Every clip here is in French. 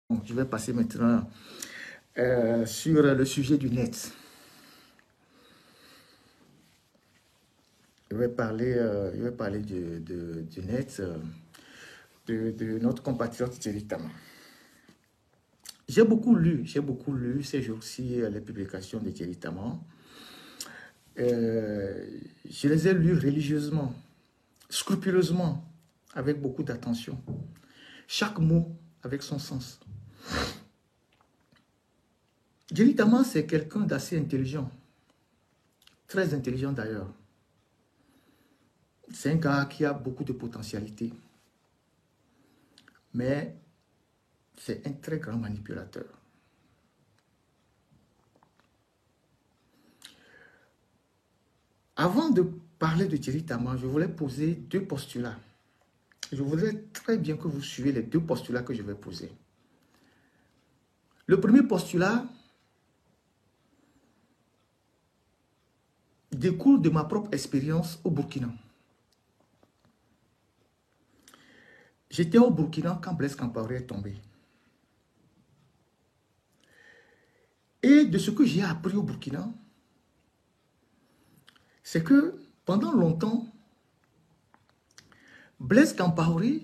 Bon, je vais passer maintenant sur le sujet du net. Je vais parler du net, de notre compatriote Thierry Tama. J'ai beaucoup lu ces jours-ci les publications de Thierry Tama. Je les ai lues religieusement, scrupuleusement, avec beaucoup d'attention. Chaque mot avec son sens. Thierry Tama, c'est quelqu'un d'assez intelligent. Très intelligent d'ailleurs. C'est un gars qui a beaucoup de potentialité. Mais c'est un très grand manipulateur. Avant de parler de Thierry Tama, je voulais poser deux postulats. Je voudrais très bien que vous suiviez les deux postulats que je vais poser. Le premier postulat découle de ma propre expérience au Burkina. J'étais au Burkina quand Blaise Compaoré est tombé. Et de ce que j'ai appris au Burkina, c'est que pendant longtemps, Blaise Compaoré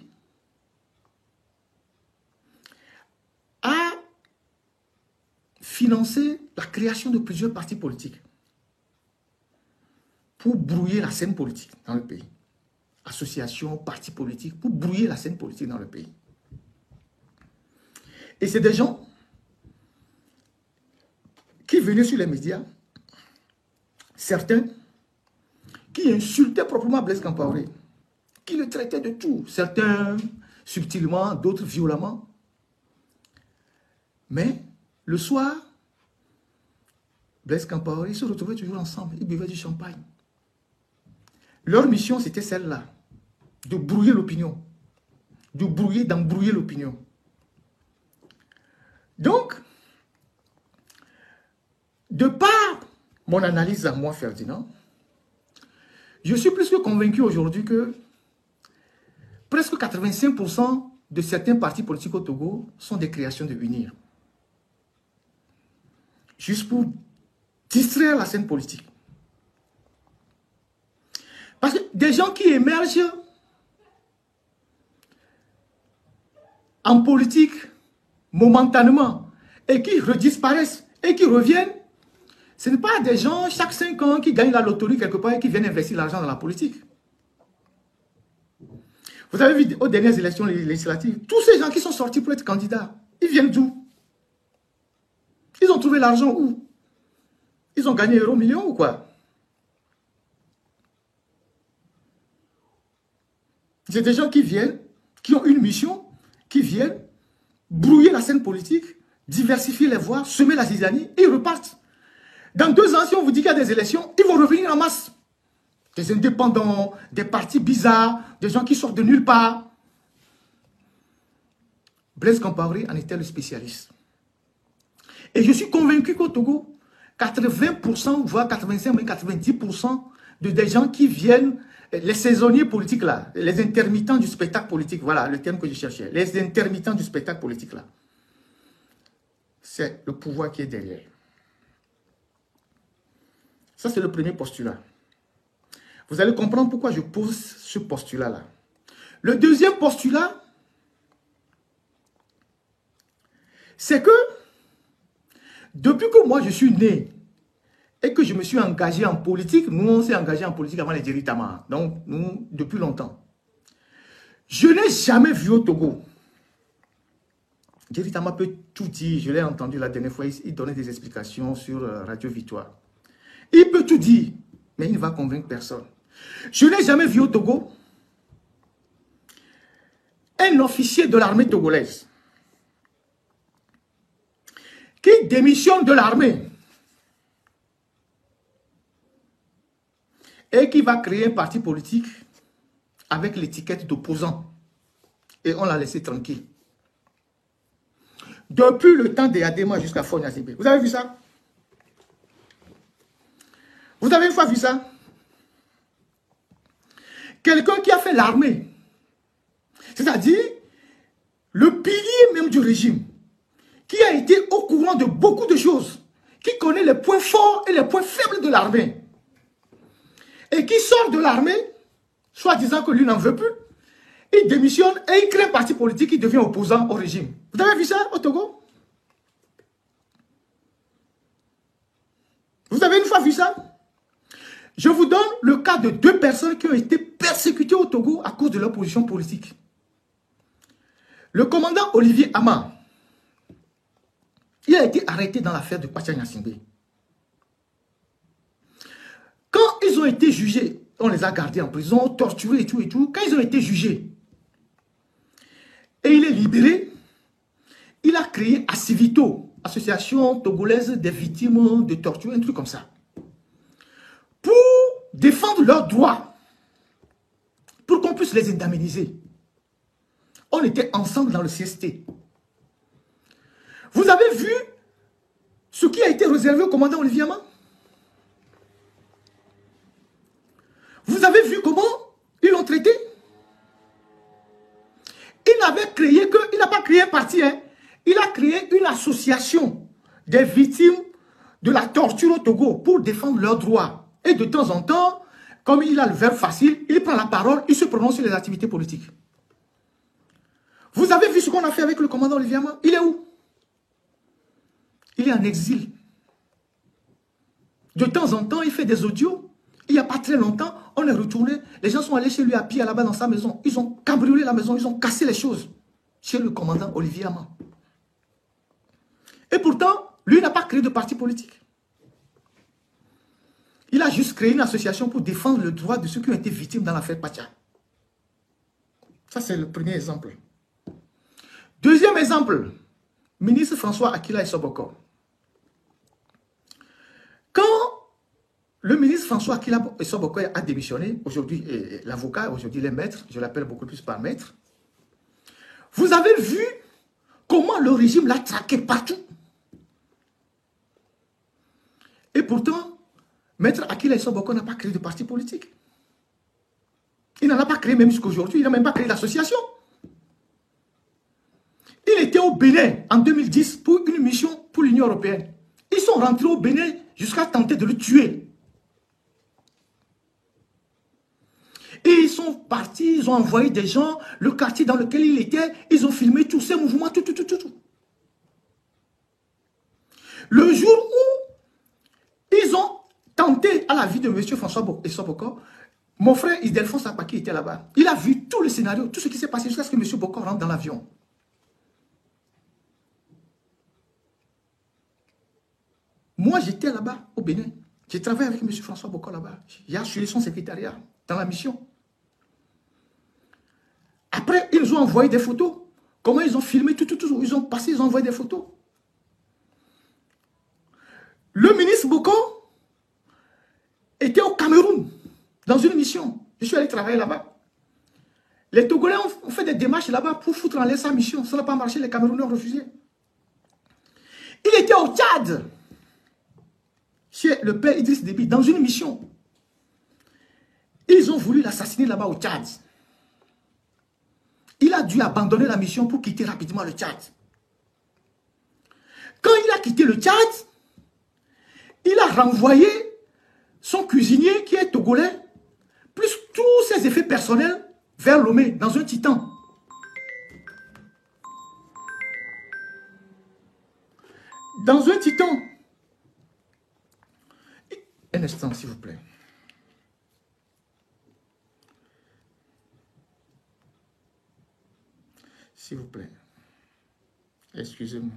a financé la création de plusieurs partis politiques pour brouiller la scène politique dans le pays. Associations, partis politiques, pour brouiller la scène politique dans le pays. Et c'est des gens qui venaient sur les médias, certains qui insultaient proprement Blaise Compaoré, qui le traitaient de tout, certains subtilement, d'autres violemment. Mais le soir, Blaise Compaoré, ils se retrouvaient toujours ensemble, ils buvaient du champagne. Leur mission, c'était celle-là, de brouiller l'opinion, d'embrouiller l'opinion. Donc, de par mon analyse à moi, Ferdinand, je suis plus que convaincu aujourd'hui que presque 85% de certains partis politiques au Togo sont des créations de UNIR. Juste pour distraire la scène politique. Parce que des gens qui émergent en politique momentanément et qui redisparaissent et qui reviennent, ce n'est pas des gens chaque 5 ans qui gagnent la loterie quelque part et qui viennent investir l'argent dans la politique. Vous avez vu aux dernières élections législatives, tous ces gens qui sont sortis pour être candidats, ils viennent d'où? Ils ont trouvé l'argent où? Ils ont gagné euro million ou quoi? C'est des gens qui viennent, qui ont une mission, qui viennent brouiller la scène politique, diversifier les voix, semer la zizanie et ils repartent. Dans 2 ans, si on vous dit qu'il y a des élections, ils vont revenir en masse. Des indépendants, des partis bizarres, des gens qui sortent de nulle part. Blaise Compaoré en était le spécialiste. Et je suis convaincu qu'au Togo, 80%, voire 85, mais 90% des gens qui viennent, les saisonniers politiques là, les intermittents du spectacle politique, voilà le terme que je cherchais, les intermittents du spectacle politique là, c'est le pouvoir qui est derrière. Ça, c'est le premier postulat. Vous allez comprendre pourquoi je pose ce postulat-là. Le deuxième postulat, c'est que depuis que moi je suis né et que je me suis engagé en politique, nous on s'est engagé en politique avant les Thierry Tama, donc nous depuis longtemps. Je n'ai jamais vu au Togo. Thierry Tama peut tout dire, je l'ai entendu la dernière fois, il donnait des explications sur Radio Victoire. Il peut tout dire, mais il ne va convaincre personne. Je n'ai jamais vu au Togo un officier de l'armée togolaise qui démissionne de l'armée et qui va créer un parti politique avec l'étiquette d'opposant. Et on l'a laissé tranquille. Depuis le temps des Adema jusqu'à Fonya Sebe. Vous avez vu ça? Vous avez une fois vu ça? Quelqu'un qui a fait l'armée, c'est-à-dire le pilier même du régime, qui a été au courant de beaucoup de choses, qui connaît les points forts et les points faibles de l'armée, et qui sort de l'armée, soit disant que lui n'en veut plus, il démissionne et il crée un parti politique qui devient opposant au régime. Vous avez vu ça au Togo? Vous avez une fois vu ça? Je vous donne le cas de 2 personnes qui ont été persécutées au Togo à cause de leur position politique. Le commandant Olivier Ama, il a été arrêté dans l'affaire de Kwacha Nyasimbe. Quand ils ont été jugés, on les a gardés en prison, torturés et tout, quand ils ont été jugés, et il est libéré, il a créé Asivito, Association Togolaise des victimes de torture, un truc comme ça, pour défendre leurs droits, pour qu'on puisse les indemniser. On était ensemble dans le CST. Vous avez vu ce qui a été réservé au commandant Olivier Ama? Vous avez vu comment ils l'ont traité? Il n'a pas créé un parti, hein. Il a créé une association des victimes de la torture au Togo pour défendre leurs droits. Et de temps en temps, comme il a le verbe facile, il prend la parole, il se prononce sur les activités politiques. Vous avez vu ce qu'on a fait avec le commandant Olivier Ama? Il est où? Il est en exil. De temps en temps, il fait des audios. Il n'y a pas très longtemps, on est retourné. Les gens sont allés chez lui à pied là-bas dans sa maison. Ils ont cambriolé la maison, ils ont cassé les choses chez le commandant Olivier Ama. Et pourtant, lui n'a pas créé de parti politique. Il a juste créé une association pour défendre le droit de ceux qui ont été victimes dans l'affaire Pacha. Ça, c'est le premier exemple. Deuxième exemple, ministre François Akila Essoboko. Quand le ministre François Akila Essoboko a démissionné, aujourd'hui l'avocat, aujourd'hui les maîtres, je l'appelle beaucoup plus par maître, vous avez vu comment le régime l'a traqué partout. Et pourtant, maître Akila Essoboko n'a pas créé de parti politique. Il n'en a pas créé même jusqu'à aujourd'hui, il n'a même pas créé d'association. Il était au Bénin en 2010 pour une mission pour l'Union européenne. Ils sont rentrés au Bénin jusqu'à tenter de le tuer. Et ils sont partis, ils ont envoyé des gens, le quartier dans lequel il était, ils ont filmé tous ses mouvements, tout. Le jour où ils ont tenté à la vie de M. François Essoboko, mon frère Isdelphonse Apaki était là-bas. Il a vu tout le scénario, tout ce qui s'est passé jusqu'à ce que M. Boko rentre dans l'avion. Moi, j'étais là-bas, au Bénin. J'ai travaillé avec M. François Boko là-bas. J'ai assuré son secrétariat dans la mission. Après, ils ont envoyé des photos. Comment ils ont filmé tout. Ils ont passé, ils ont envoyé des photos. Le ministre Boko était au Cameroun, dans une mission. Je suis allé travailler là-bas. Les Togolais ont fait des démarches là-bas pour foutre en l'air sa mission. Ça n'a pas marché, les Camerounais ont refusé. Il était au Tchad, chez le père Idriss Déby, dans une mission. Ils ont voulu l'assassiner là-bas au Tchad. Il a dû abandonner la mission pour quitter rapidement le Tchad. Quand il a quitté le Tchad, il a renvoyé son cuisinier qui est togolais, plus tous ses effets personnels vers Lomé, dans un titan. Dans un titan. Un instant, s'il vous plaît. S'il vous plaît. Excusez-moi.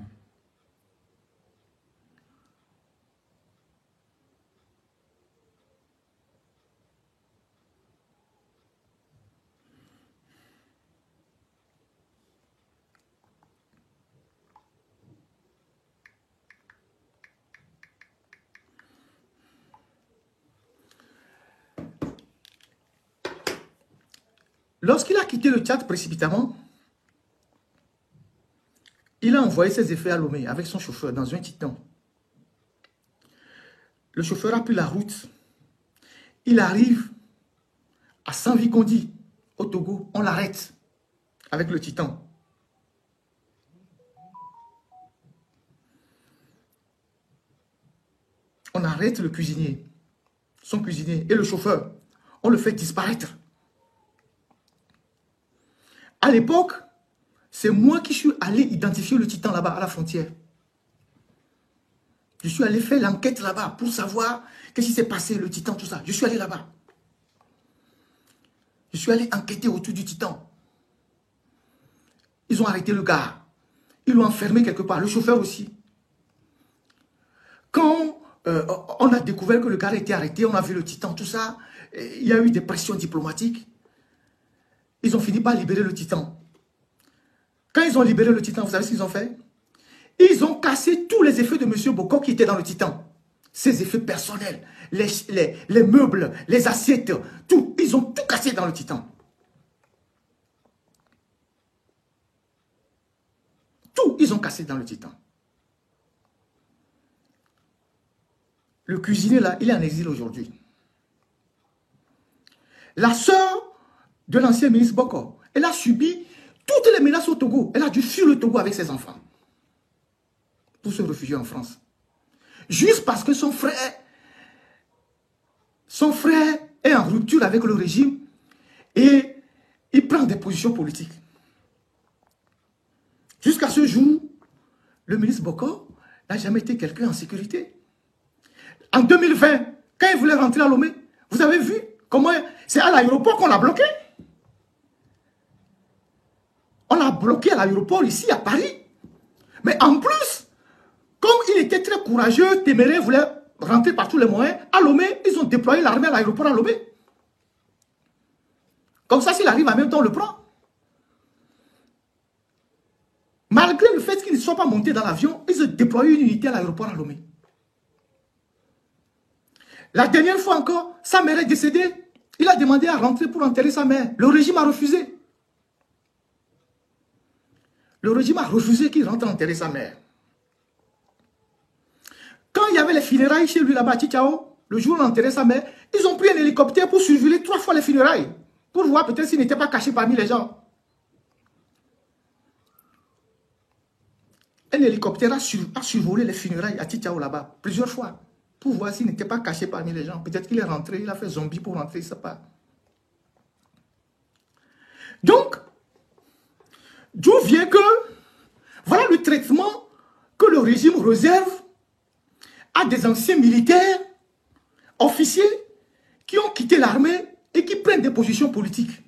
Lorsqu'il a quitté le Tchad précipitamment, il a envoyé ses effets à Lomé avec son chauffeur dans un titan. Le chauffeur a pris la route. Il arrive à Sanvikondi, au Togo. On l'arrête avec le titan. On arrête le cuisinier, son cuisinier et le chauffeur. On le fait disparaître. À l'époque, c'est moi qui suis allé identifier le titan là-bas, à la frontière. Je suis allé faire l'enquête là-bas pour savoir qu'est-ce qui s'est passé, le titan, tout ça. Je suis allé là-bas. Je suis allé enquêter autour du titan. Ils ont arrêté le gars. Ils l'ont enfermé quelque part, le chauffeur aussi. Quand on a découvert que le gars a été arrêté, on a vu le titan, tout ça, il y a eu des pressions diplomatiques. Ils ont fini par libérer le titan. Quand ils ont libéré le titan, vous savez ce qu'ils ont fait? Ils ont cassé tous les effets de M. Boko qui étaient dans le titan. Ses effets personnels, les meubles, les assiettes, tout. Ils ont tout cassé dans le titan. Tout, ils ont cassé dans le titan. Le cuisinier là, il est en exil aujourd'hui. La sœur de l'ancien ministre Boko, elle a subi toutes les menaces au Togo. Elle a dû fuir le Togo avec ses enfants pour se réfugier en France. Juste parce que son frère est en rupture avec le régime et il prend des positions politiques. Jusqu'à ce jour, le ministre Boko n'a jamais été quelqu'un en sécurité. En 2020, quand il voulait rentrer à Lomé, vous avez vu comment c'est à l'aéroport qu'on l'a bloqué. On l'a bloqué à l'aéroport ici à Paris. Mais en plus, comme il était très courageux, téméraire, voulait rentrer par tous les moyens, à Lomé, ils ont déployé l'armée à l'aéroport à Lomé. Comme ça, s'il arrive en même temps, on le prend. Malgré le fait qu'ils ne soient pas montés dans l'avion, ils ont déployé une unité à l'aéroport à Lomé. La dernière fois encore, sa mère est décédée. Il a demandé à rentrer pour enterrer sa mère. Le régime a refusé. Le régime a refusé qu'il rentre enterrer sa mère. Quand il y avait les funérailles chez lui là-bas à Tchitchao, le jour où on enterrait sa mère, ils ont pris un hélicoptère pour survoler 3 fois les funérailles. Pour voir peut-être s'il n'était pas caché parmi les gens. Un hélicoptère a survolé les funérailles à Tchitchao là-bas, plusieurs fois. Pour voir s'il n'était pas caché parmi les gens. Peut-être qu'il est rentré, il a fait zombie pour rentrer, il ne sait pas. Donc, d'où vient que, voilà le traitement que le régime réserve à des anciens militaires, officiers, qui ont quitté l'armée et qui prennent des positions politiques.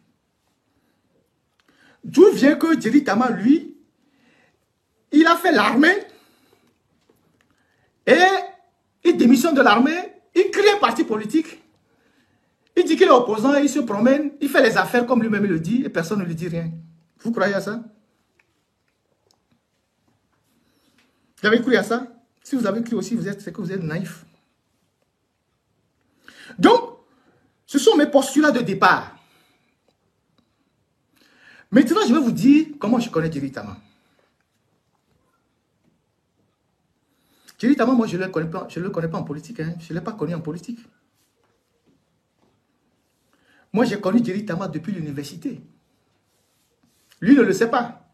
D'où vient que Djeri Tama, lui, il a fait l'armée et il démissionne de l'armée, il crée un parti politique, il dit qu'il est opposant, il se promène, il fait les affaires comme lui-même le dit et personne ne lui dit rien. Vous croyez à ça? Vous avez cru à ça? Si vous avez cru aussi, c'est que vous êtes naïf. Donc, ce sont mes postulats de départ. Maintenant, je vais vous dire comment je connais Djeri Tama. Djeri Tama, moi, je ne le connais pas en politique. Hein. Je ne l'ai pas connu en politique. Moi, j'ai connu Djeri Tama depuis l'université. Lui ne le sait pas.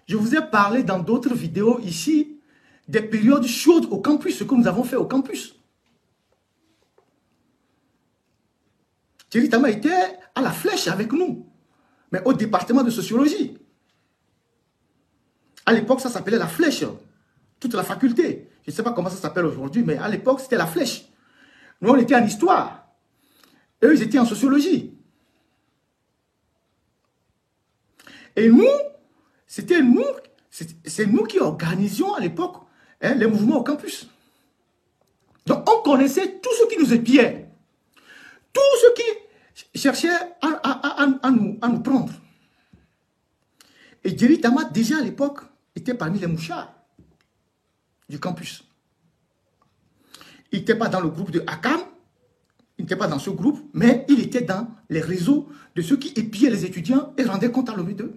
Je vous ai parlé dans d'autres vidéos ici des périodes chaudes au campus, ce que nous avons fait au campus. Djeri Tama était à la flèche avec nous, mais au département de sociologie. À l'époque, ça s'appelait la flèche. Toute la faculté. Je ne sais pas comment ça s'appelle aujourd'hui, mais à l'époque, c'était la flèche. Nous, on était en histoire. Eux, ils étaient en sociologie. Et nous, c'est nous qui organisions à l'époque les mouvements au campus. Donc, on connaissait tous ceux qui nous épiaient. Tous ceux qui cherchaient à nous prendre. Et Djeri Tama, déjà à l'époque, était parmi les mouchards du campus. Il n'était pas dans le groupe de Akam, il n'était pas dans ce groupe, mais il était dans les réseaux de ceux qui épiaient les étudiants et rendaient compte à l'OME2.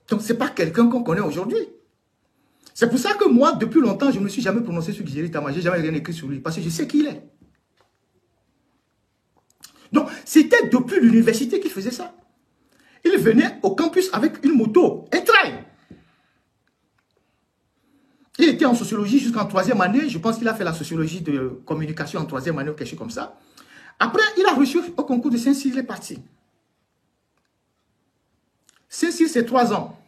Donc, ce n'est pas quelqu'un qu'on connaît aujourd'hui. C'est pour ça que moi, depuis longtemps, je ne me suis jamais prononcé sur Djeri Tama. Je n'ai jamais rien écrit sur lui, parce que je sais qui il est. Donc, c'était depuis l'université qu'il faisait ça. Il venait au campus avec une moto, un train. Il était était en sociologie jusqu'en 3e année. Je pense qu'il a fait la sociologie de communication en 3e année ou quelque chose comme ça. Après, il a reçu au concours de Saint-Cyr, il est parti. Saint-Cyr, c'est 3 ans.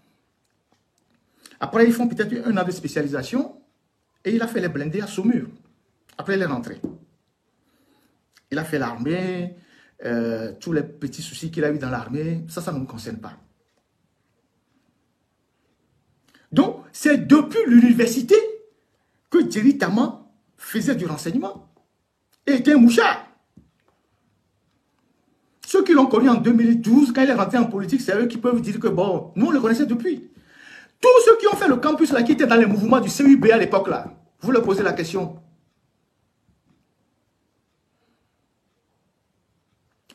Après, ils font peut-être 1 an de spécialisation. Et il a fait les blindés à Saumur. Après, il est rentré. Il a fait l'armée. Tous les petits soucis qu'il a eu dans l'armée, ça ne nous concerne pas. Donc, c'est depuis l'université que Djeri Tama faisait du renseignement et était un mouchard. Ceux qui l'ont connu en 2012, quand il est rentré en politique, c'est eux qui peuvent dire que bon, nous on le connaissait depuis. Tous ceux qui ont fait le campus là, qui étaient dans les mouvements du CUB à l'époque là, vous leur posez la question.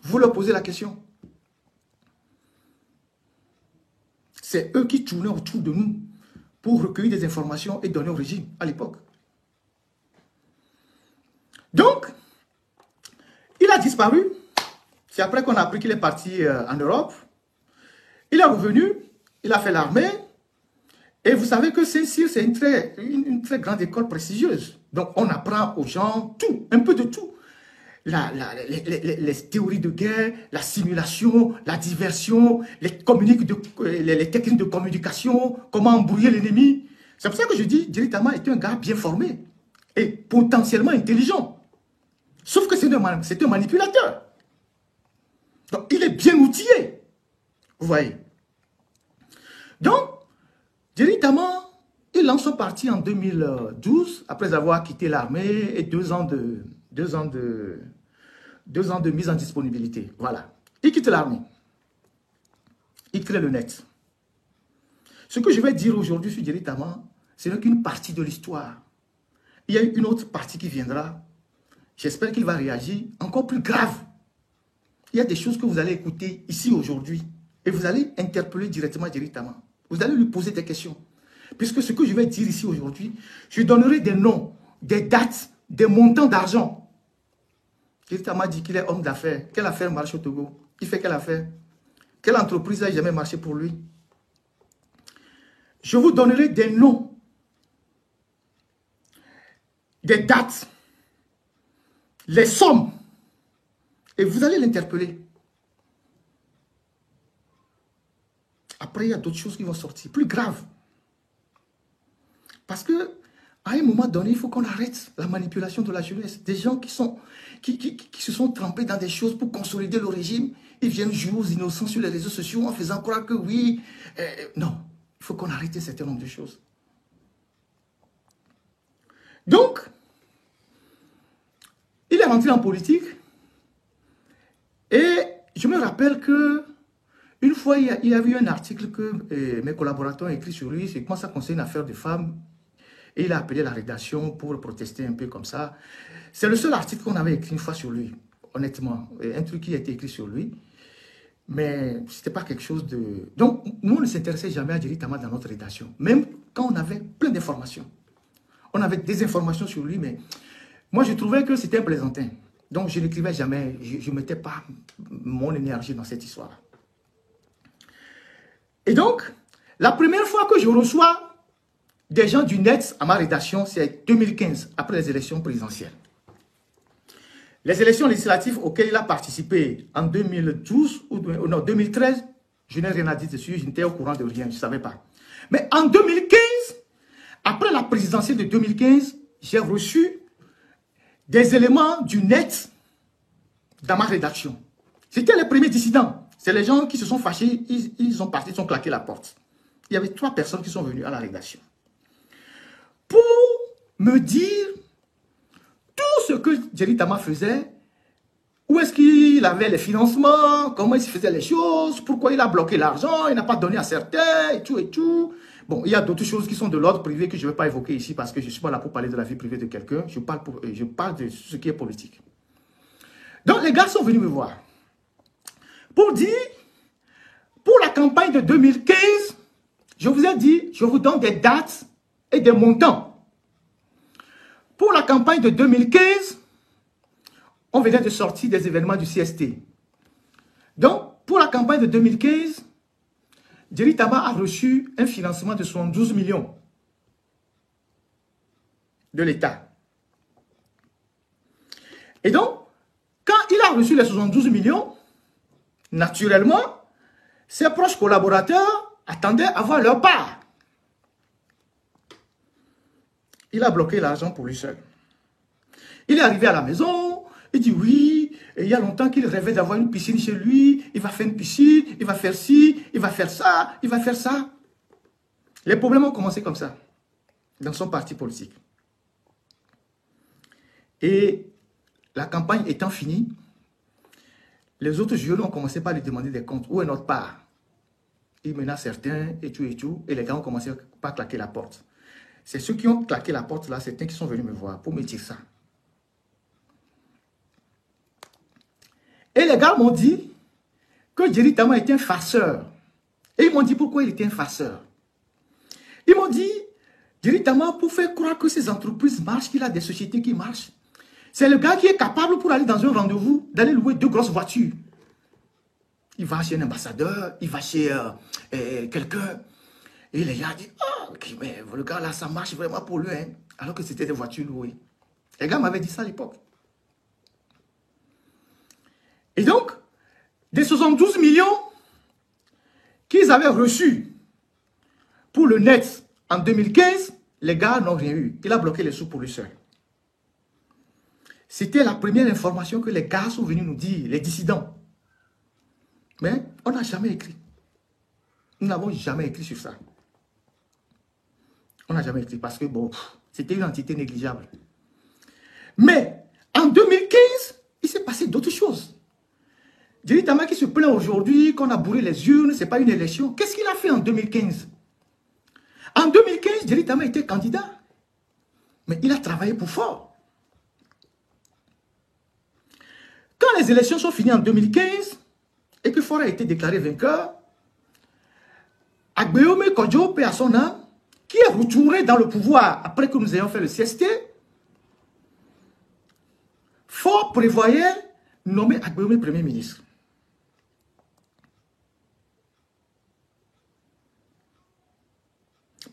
Vous leur posez la question. C'est eux qui tournaient autour de nous pour recueillir des informations et donner au régime à l'époque. Donc, il a disparu. C'est après qu'on a appris qu'il est parti en Europe. Il est revenu, il a fait l'armée. Et vous savez que Saint-Cyr, c'est une très grande école prestigieuse. Donc, on apprend aux gens tout, un peu de tout. Les théories de guerre, la simulation, la diversion, les techniques de communication, comment embrouiller l'ennemi. C'est pour ça que je dis, Djeri Tama est un gars bien formé et potentiellement intelligent. Sauf que c'est un manipulateur. Donc, il est bien outillé. Vous voyez. Donc, Djeri Tama, il lance son parti en 2012, après avoir quitté l'armée et 2 ans de mise en disponibilité. Voilà. Il quitte l'armée. Il crée le net. Ce que je vais dire aujourd'hui sur Djeri Tama, ce n'est qu'une partie de l'histoire. Il y a une autre partie qui viendra. J'espère qu'il va réagir encore plus grave. Il y a des choses que vous allez écouter ici aujourd'hui et vous allez interpeller directement Djeri Tama. Vous allez lui poser des questions. Puisque ce que je vais dire ici aujourd'hui, je donnerai des noms, des dates, des montants d'argent. Djeri Tama dit qu'il est homme d'affaires. Quelle affaire marche au Togo? Il fait quelle affaire? Quelle entreprise n'a jamais marché pour lui? Je vous donnerai des noms, des dates, les sommes. Et vous allez l'interpeller. Après, il y a d'autres choses qui vont sortir, plus graves. Parce que à un moment donné, il faut qu'on arrête la manipulation de la jeunesse. Des gens qui se sont trempés dans des choses pour consolider le régime, ils viennent jouer aux innocents sur les réseaux sociaux en faisant croire que oui. Non, il faut qu'on arrête un certain nombre de choses. Donc, il est rentré en politique et je me rappelle que une fois, il y a eu un article que mes collaborateurs ont écrit sur lui. C'est comment ça concerne une affaire de femmes. Et il a appelé la rédaction pour protester un peu comme ça. C'est le seul article qu'on avait écrit une fois sur lui, honnêtement. Un truc qui a été écrit sur lui. Mais ce n'était pas quelque chose de... Donc, nous, on ne s'intéressait jamais à Djeri Tama dans notre rédaction. Même quand on avait plein d'informations. On avait des informations sur lui, mais moi, je trouvais que c'était un plaisantin. Donc, je n'écrivais jamais. Je ne mettais pas mon énergie dans cette histoire. Et donc, la première fois que je reçois des gens du net à ma rédaction, c'est 2015, après les élections présidentielles. Les élections législatives auxquelles il a participé en 2012 ou non, 2013, je n'ai rien à dire dessus, je n'étais au courant de rien, je ne savais pas. Mais en 2015, après la présidentielle de 2015, j'ai reçu des éléments du net dans ma rédaction. C'était les premiers dissidents. C'est les gens qui se sont fâchés, ils sont partis, ils ont claqué la porte. Il y avait 3 personnes qui sont venues à la rédaction pour me dire tout ce que Djeri Tama faisait, où est-ce qu'il avait les financements, comment il faisait les choses, pourquoi il a bloqué l'argent, il n'a pas donné à certains, et tout, et tout. Bon, il y a d'autres choses qui sont de l'ordre privé que je ne vais pas évoquer ici parce que je ne suis pas là pour parler de la vie privée de quelqu'un, je parle de ce qui est politique. Donc, les gars sont venus me voir pour dire, pour la campagne de 2015, je vous ai dit, je vous donne des dates et des montants. Pour la campagne de 2015, on venait de sortir des événements du CST. Donc, pour la campagne de 2015, Djeri Tama a reçu un financement de 72 millions. de l'État. Et donc, quand il a reçu les 72 millions, naturellement, ses proches collaborateurs attendaient à avoir leur part. Il a bloqué l'argent pour lui seul. Il est arrivé à la maison, il dit oui, il y a longtemps qu'il rêvait d'avoir une piscine chez lui, il va faire une piscine, il va faire ci, il va faire ça, il va faire ça. Les problèmes ont commencé comme ça, dans son parti politique. Et la campagne étant finie, les autres jurés ont commencé par lui demander des comptes. Où est notre part? Il menace certains et tout, et les gars ont commencé par claquer la porte. C'est ceux qui ont claqué la porte là, certains qui sont venus me voir pour me dire ça. Et les gars m'ont dit que Jerry Tama était un farceur. Et ils m'ont dit pourquoi il était un farceur. Ils m'ont dit, Jerry Tama, pour faire croire que ces entreprises marchent, qu'il a des sociétés qui marchent, c'est le gars qui est capable pour aller dans un rendez-vous, d'aller louer 2 grosses voitures. Il va chez un ambassadeur, il va chez quelqu'un. Et les gars disent, ah, okay, mais le gars là, ça marche vraiment pour lui, hein, alors que c'était des voitures louées. Les gars m'avaient dit ça à l'époque. Et donc, des 72 millions qu'ils avaient reçus pour le net en 2015, les gars n'ont rien eu. Il a bloqué les sous pour lui seul. C'était la première information que les gars sont venus nous dire, les dissidents. Mais on n'a jamais écrit. Nous n'avons jamais écrit sur ça. On n'a jamais écrit parce que bon, c'était une entité négligeable. Mais en 2015, il s'est passé d'autres choses. Jerry Tama qui se plaint aujourd'hui qu'on a bourré les urnes, ce n'est pas une élection. Qu'est-ce qu'il a fait en 2015? En 2015, Jerry Tama était candidat. Mais il a travaillé pour Fort. Quand les élections sont finies en 2015, et que Fort a été déclaré vainqueur, Agbeome Kodjo, paix à son âme, qui est retourné dans le pouvoir après que nous ayons fait le CST, Fort prévoyait nommer Agbeome Premier ministre.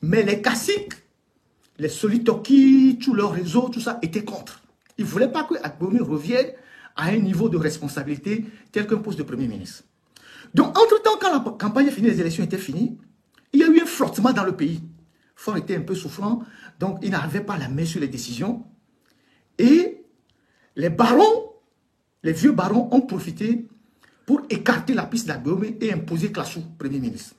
Mais les caciques, les Solitoki, tout leur réseau, tout ça, étaient contre. Ils ne voulaient pas que Agbeome revienne à un niveau de responsabilité tel qu'un poste de Premier ministre. Donc, entre-temps, quand la campagne est finie, les élections étaient finies, il y a eu un flottement dans le pays. Fort était un peu souffrant, donc il n'arrivait pas la main sur les décisions. Et les barons, les vieux barons ont profité pour écarter la piste d'Agbeome et imposer Klassou Premier ministre.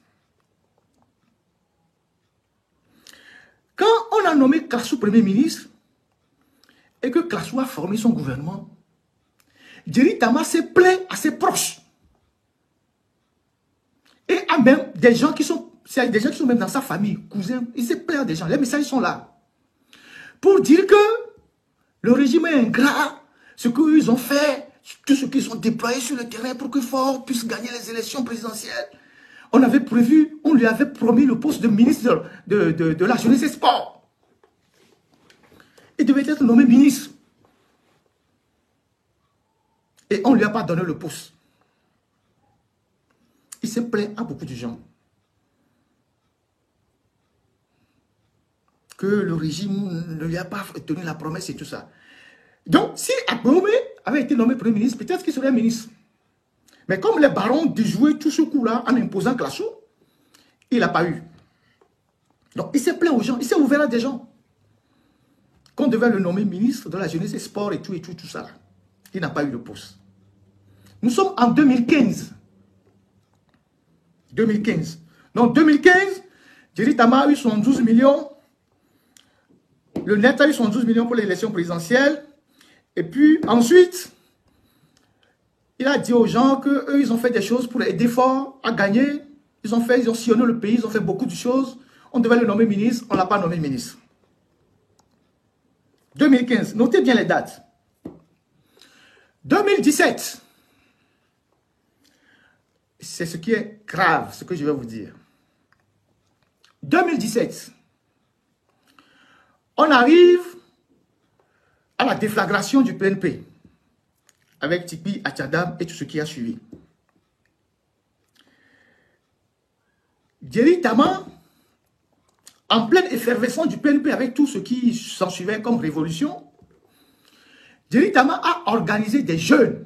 Quand on a nommé Klassou Premier ministre et que Klassou a formé son gouvernement, Jerry Tama s'est plaint à ses proches. Et à même des gens qui sont, des gens qui sont même dans sa famille, cousins, il s'est plaint à des gens. Les messages sont là. Pour dire que le régime est ingrat, ce qu'ils ont fait, tout ce qu'ils ont déployé sur le terrain pour que Fort puisse gagner les élections présidentielles. On avait prévu, on lui avait promis le poste de ministre de la jeunesse et sport. Il devait être nommé ministre. Et on ne lui a pas donné le poste. Il s'est plaint à beaucoup de gens que le régime ne lui a pas tenu la promesse et tout ça. Donc, si Agbeome avait été nommé Premier ministre, peut-être qu'il serait ministre. Mais comme les barons déjouaient tout ce coup-là en imposant Klassou, il n'a pas eu. Donc, il s'est plaint aux gens, il s'est ouvert à des gens. Qu'on devait le nommer ministre de la jeunesse et sport et tout ça. Il n'a pas eu le poste. Nous sommes en 2015. 2015. Donc, 2015, Jerry Tama a eu 72 millions. Le net a eu 72 millions pour l'élection présidentielle. Et puis, ensuite, il a dit aux gens qu'eux, ils ont fait des choses pour aider Fort à gagner. Ils ont sillonné le pays, ils ont fait beaucoup de choses. On devait le nommer ministre, on ne l'a pas nommé ministre. 2015, notez bien les dates. 2017, c'est ce qui est grave, ce que je vais vous dire. 2017, on arrive à la déflagration du PNP avec Tipi, Atchadam et tout ce qui a suivi. Jerry Tama, en pleine effervescence du PNP avec tout ce qui s'ensuivait comme révolution, Jerry Tama a organisé des jeunes,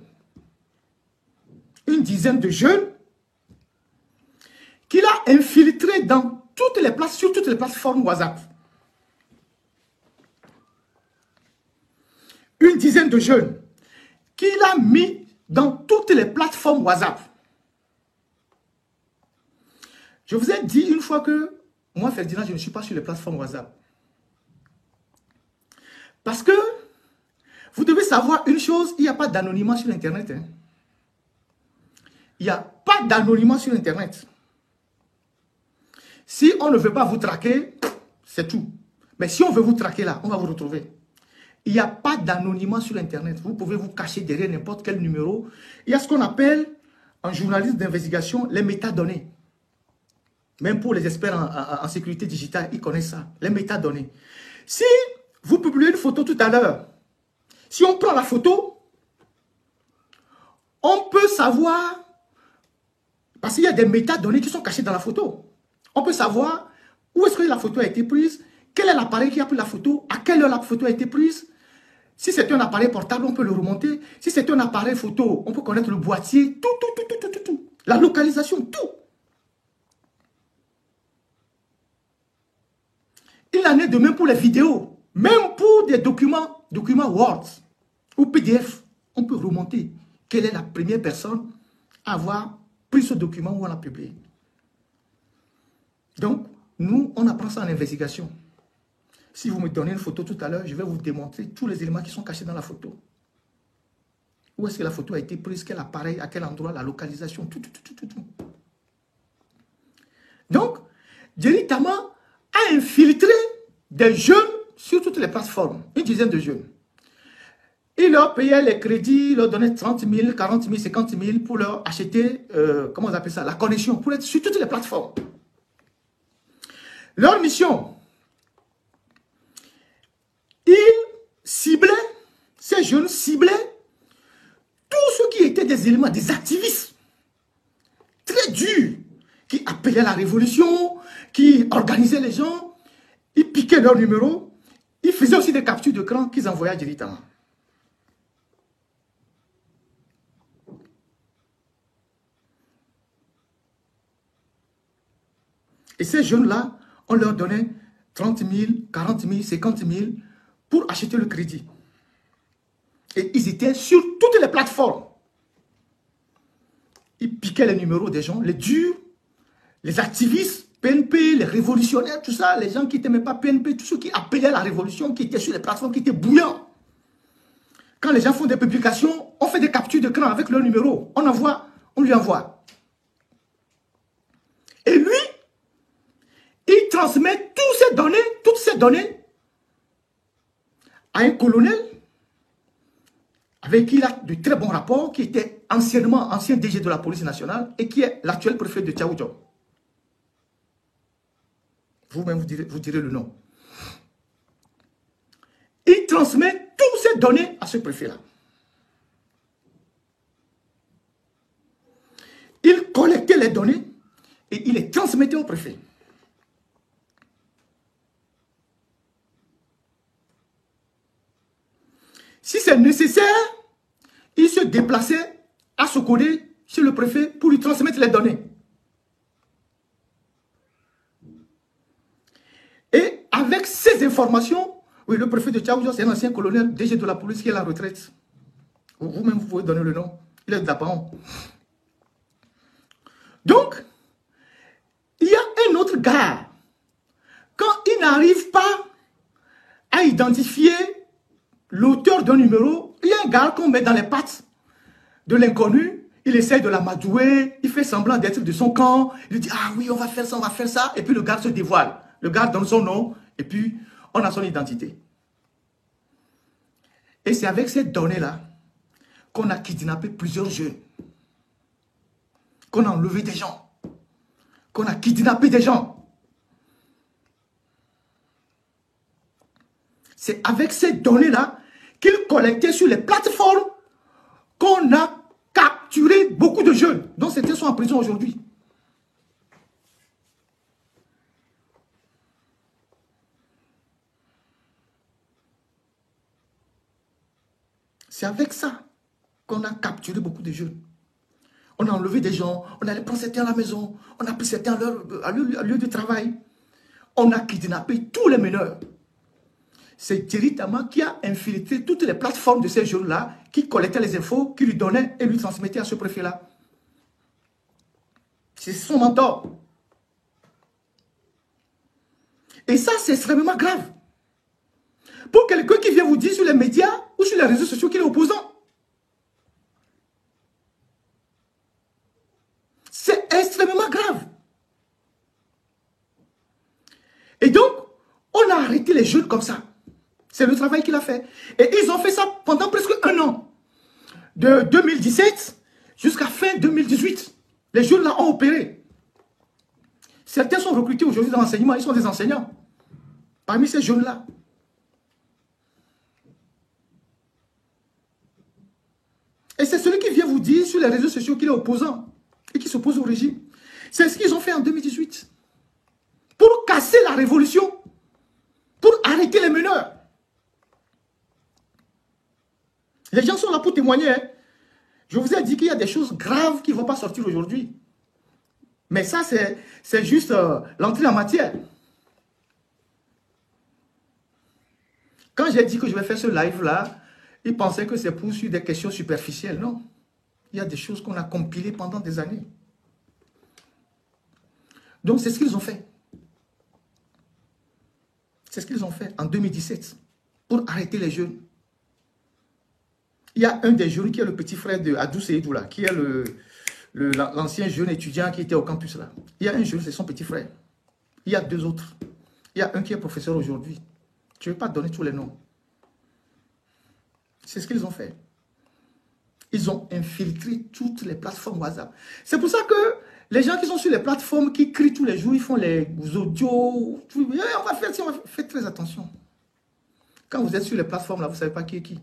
une dizaine de jeunes, qu'il a infiltrés dans toutes les places, sur toutes les plateformes WhatsApp. Une dizaine de jeunes qu'il a mis dans toutes les plateformes WhatsApp. Je vous ai dit une fois que moi, Ferdinand, je ne suis pas sur les plateformes WhatsApp. Parce que vous devez savoir une chose, il n'y a pas d'anonymat sur Internet. Hein. Il n'y a pas d'anonymat sur Internet. Si on ne veut pas vous traquer, c'est tout. Mais si on veut vous traquer là, on va vous retrouver. Il n'y a pas d'anonymat sur Internet. Vous pouvez vous cacher derrière n'importe quel numéro. Il y a ce qu'on appelle, en journaliste d'investigation, les métadonnées. Même pour les experts en sécurité digitale, ils connaissent ça, les métadonnées. Si vous publiez une photo tout à l'heure, si on prend la photo, on peut savoir, parce qu'il y a des métadonnées qui sont cachées dans la photo. On peut savoir où est-ce que la photo a été prise, quel est l'appareil qui a pris la photo, à quelle heure la photo a été prise. Si c'est un appareil portable, on peut le remonter. Si c'est un appareil photo, on peut connaître le boîtier, tout. La localisation, tout. Il en est de même pour les vidéos, même pour des documents Word ou PDF, on peut remonter quelle est la première personne à avoir pris ce document où on l'a publié. Donc, nous, on apprend ça en investigation. Si vous me donnez une photo tout à l'heure, je vais vous démontrer tous les éléments qui sont cachés dans la photo. Où est-ce que la photo a été prise, quel appareil, à quel endroit, la localisation, tout. Donc, Jerry Tama a infiltré des jeunes sur toutes les plateformes, une dizaine de jeunes. Il leur payait les crédits, il leur donnait 30 000, 40 000, 50 000 pour leur acheter, comment on appelle ça, la connexion, pour être sur toutes les plateformes. Leur mission, ils ciblaient, ces jeunes ciblaient tous ceux qui étaient des éléments, des activistes très durs, qui appelaient à la révolution, qui organisaient les gens. Ils piquaient leur numéro. Ils faisaient aussi des captures d'écran qu'ils envoyaient à Jerry Tama. Et ces jeunes-là, on leur donnait 30 000, 40 000, 50 000 pour acheter le crédit. Et ils étaient sur toutes les plateformes. Ils piquaient les numéros des gens, les durs, les activistes, PNP, les révolutionnaires, tout ça, les gens qui n'étaient même pas PNP, tous ceux qui appelaient à la révolution, qui étaient sur les plateformes, qui étaient bouillants. Quand les gens font des publications, on fait des captures d'écran avec leur numéro. On envoie, on lui envoie. Et lui, il transmet toutes ces données à un colonel avec qui il a de très bons rapports, qui était ancien DG de la police nationale et qui est l'actuel préfet de Tchaoudjon. Vous-même, vous direz le nom. Il transmet toutes ces données à ce préfet-là. Il collectait les données et il les transmettait au préfet. Si c'est nécessaire, il se déplaçait à Sokodé chez le préfet pour lui transmettre les données. Et avec ces informations, oui, le préfet de Tchaoudjon, c'est un ancien colonel DG de la police qui est à la retraite. Vous-même, vous pouvez donner le nom. Il est de Dapaon. Donc, il y a un autre gars. Quand il n'arrive pas à identifier l'auteur d'un numéro, il y a un gars qu'on met dans les pattes de l'inconnu. Il essaye de l'amadouer, il fait semblant d'être de son camp. Il dit, ah oui, on va faire ça. Et puis le gars se dévoile. Le gars donne son nom et puis on a son identité. Et c'est avec ces données-là qu'on a kidnappé plusieurs jeunes. Qu'on a enlevé des gens. Qu'on a kidnappé des gens. C'est avec ces données-là qu'il collectait sur les plateformes qu'on a capturé beaucoup de jeunes dont certains sont en prison aujourd'hui. C'est avec ça qu'on a capturé beaucoup de jeunes. On a enlevé des gens, on allait prendre certains à la maison, on a pris certains à leur lieu de travail. On a kidnappé tous les meneurs. C'est Thierry Tama qui a infiltré toutes les plateformes de ces jeunes-là, qui collectaient les infos, qui lui donnaient et lui transmettaient à ce préfet-là. C'est son mentor. Et ça, c'est extrêmement grave. Pour quelqu'un qui vient vous dire sur les médias ou sur les réseaux sociaux qu'il est opposant. C'est extrêmement grave. Et donc, on a arrêté les jeunes comme ça. C'est le travail qu'il a fait. Et ils ont fait ça pendant presque un an. De 2017 jusqu'à fin 2018. Les jeunes là ont opéré. Certains sont recrutés aujourd'hui dans l'enseignement, ils sont des enseignants. Parmi ces jeunes-là. Et c'est celui qui vient vous dire sur les réseaux sociaux qu'il est opposant et qui s'oppose au régime. C'est ce qu'ils ont fait en 2018. Pour casser la révolution. Pour arrêter les meneurs. Les gens sont là pour témoigner. Hein. Je vous ai dit qu'il y a des choses graves qui ne vont pas sortir aujourd'hui. Mais ça, c'est juste l'entrée en matière. Quand j'ai dit que je vais faire ce live-là, ils pensaient que c'est pour sur des questions superficielles. Non. Il y a des choses qu'on a compilées pendant des années. Donc, c'est ce qu'ils ont fait. C'est ce qu'ils ont fait en 2017 pour arrêter les jeunes. Il y a un des jeunes qui est le petit frère de Adou Seydou, là, qui est l'ancien jeune étudiant qui était au campus là. Il y a un jeune, c'est son petit frère. Il y a deux autres. Il y a un qui est professeur aujourd'hui. Je ne vais pas donner tous les noms. C'est ce qu'ils ont fait. Ils ont infiltré toutes les plateformes WhatsApp. C'est pour ça que les gens qui sont sur les plateformes, qui crient tous les jours, ils font les audios. On va faire, faites très attention. Quand vous êtes sur les plateformes là, vous ne savez pas qui est qui.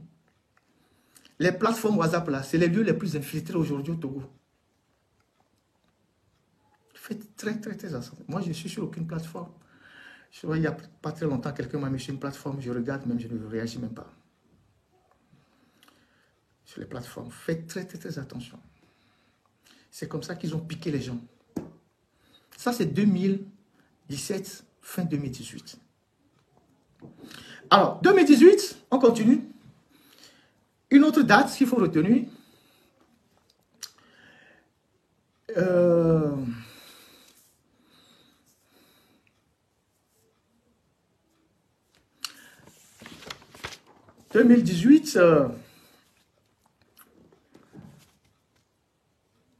Les plateformes WhatsApp là, c'est les lieux les plus infiltrés aujourd'hui au Togo. Faites très attention. Moi, je ne suis sur aucune plateforme. Je vois, il n'y a pas très longtemps, quelqu'un m'a mis sur une plateforme, je regarde même, je ne réagis même pas. Sur les plateformes, faites très attention. C'est comme ça qu'ils ont piqué les gens. Ça, c'est 2017, fin 2018. Alors, 2018, on continue. Une autre date qu'il faut retenir. « 2018,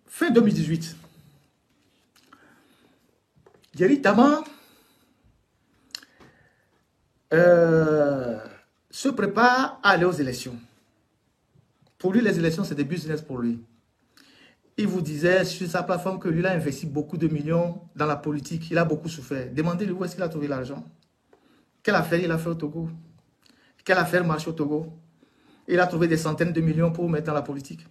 fin 2018, Thierry Tama se prépare à aller aux élections. Pour lui, les élections, c'est des business pour lui. Il vous disait sur sa plateforme que lui, il a investi beaucoup de millions dans la politique. Il a beaucoup souffert. Demandez-lui où est-ce qu'il a trouvé l'argent. Quelle affaire il a fait au Togo? Quelle affaire marche au Togo? Il a trouvé des centaines de millions pour mettre dans la politique.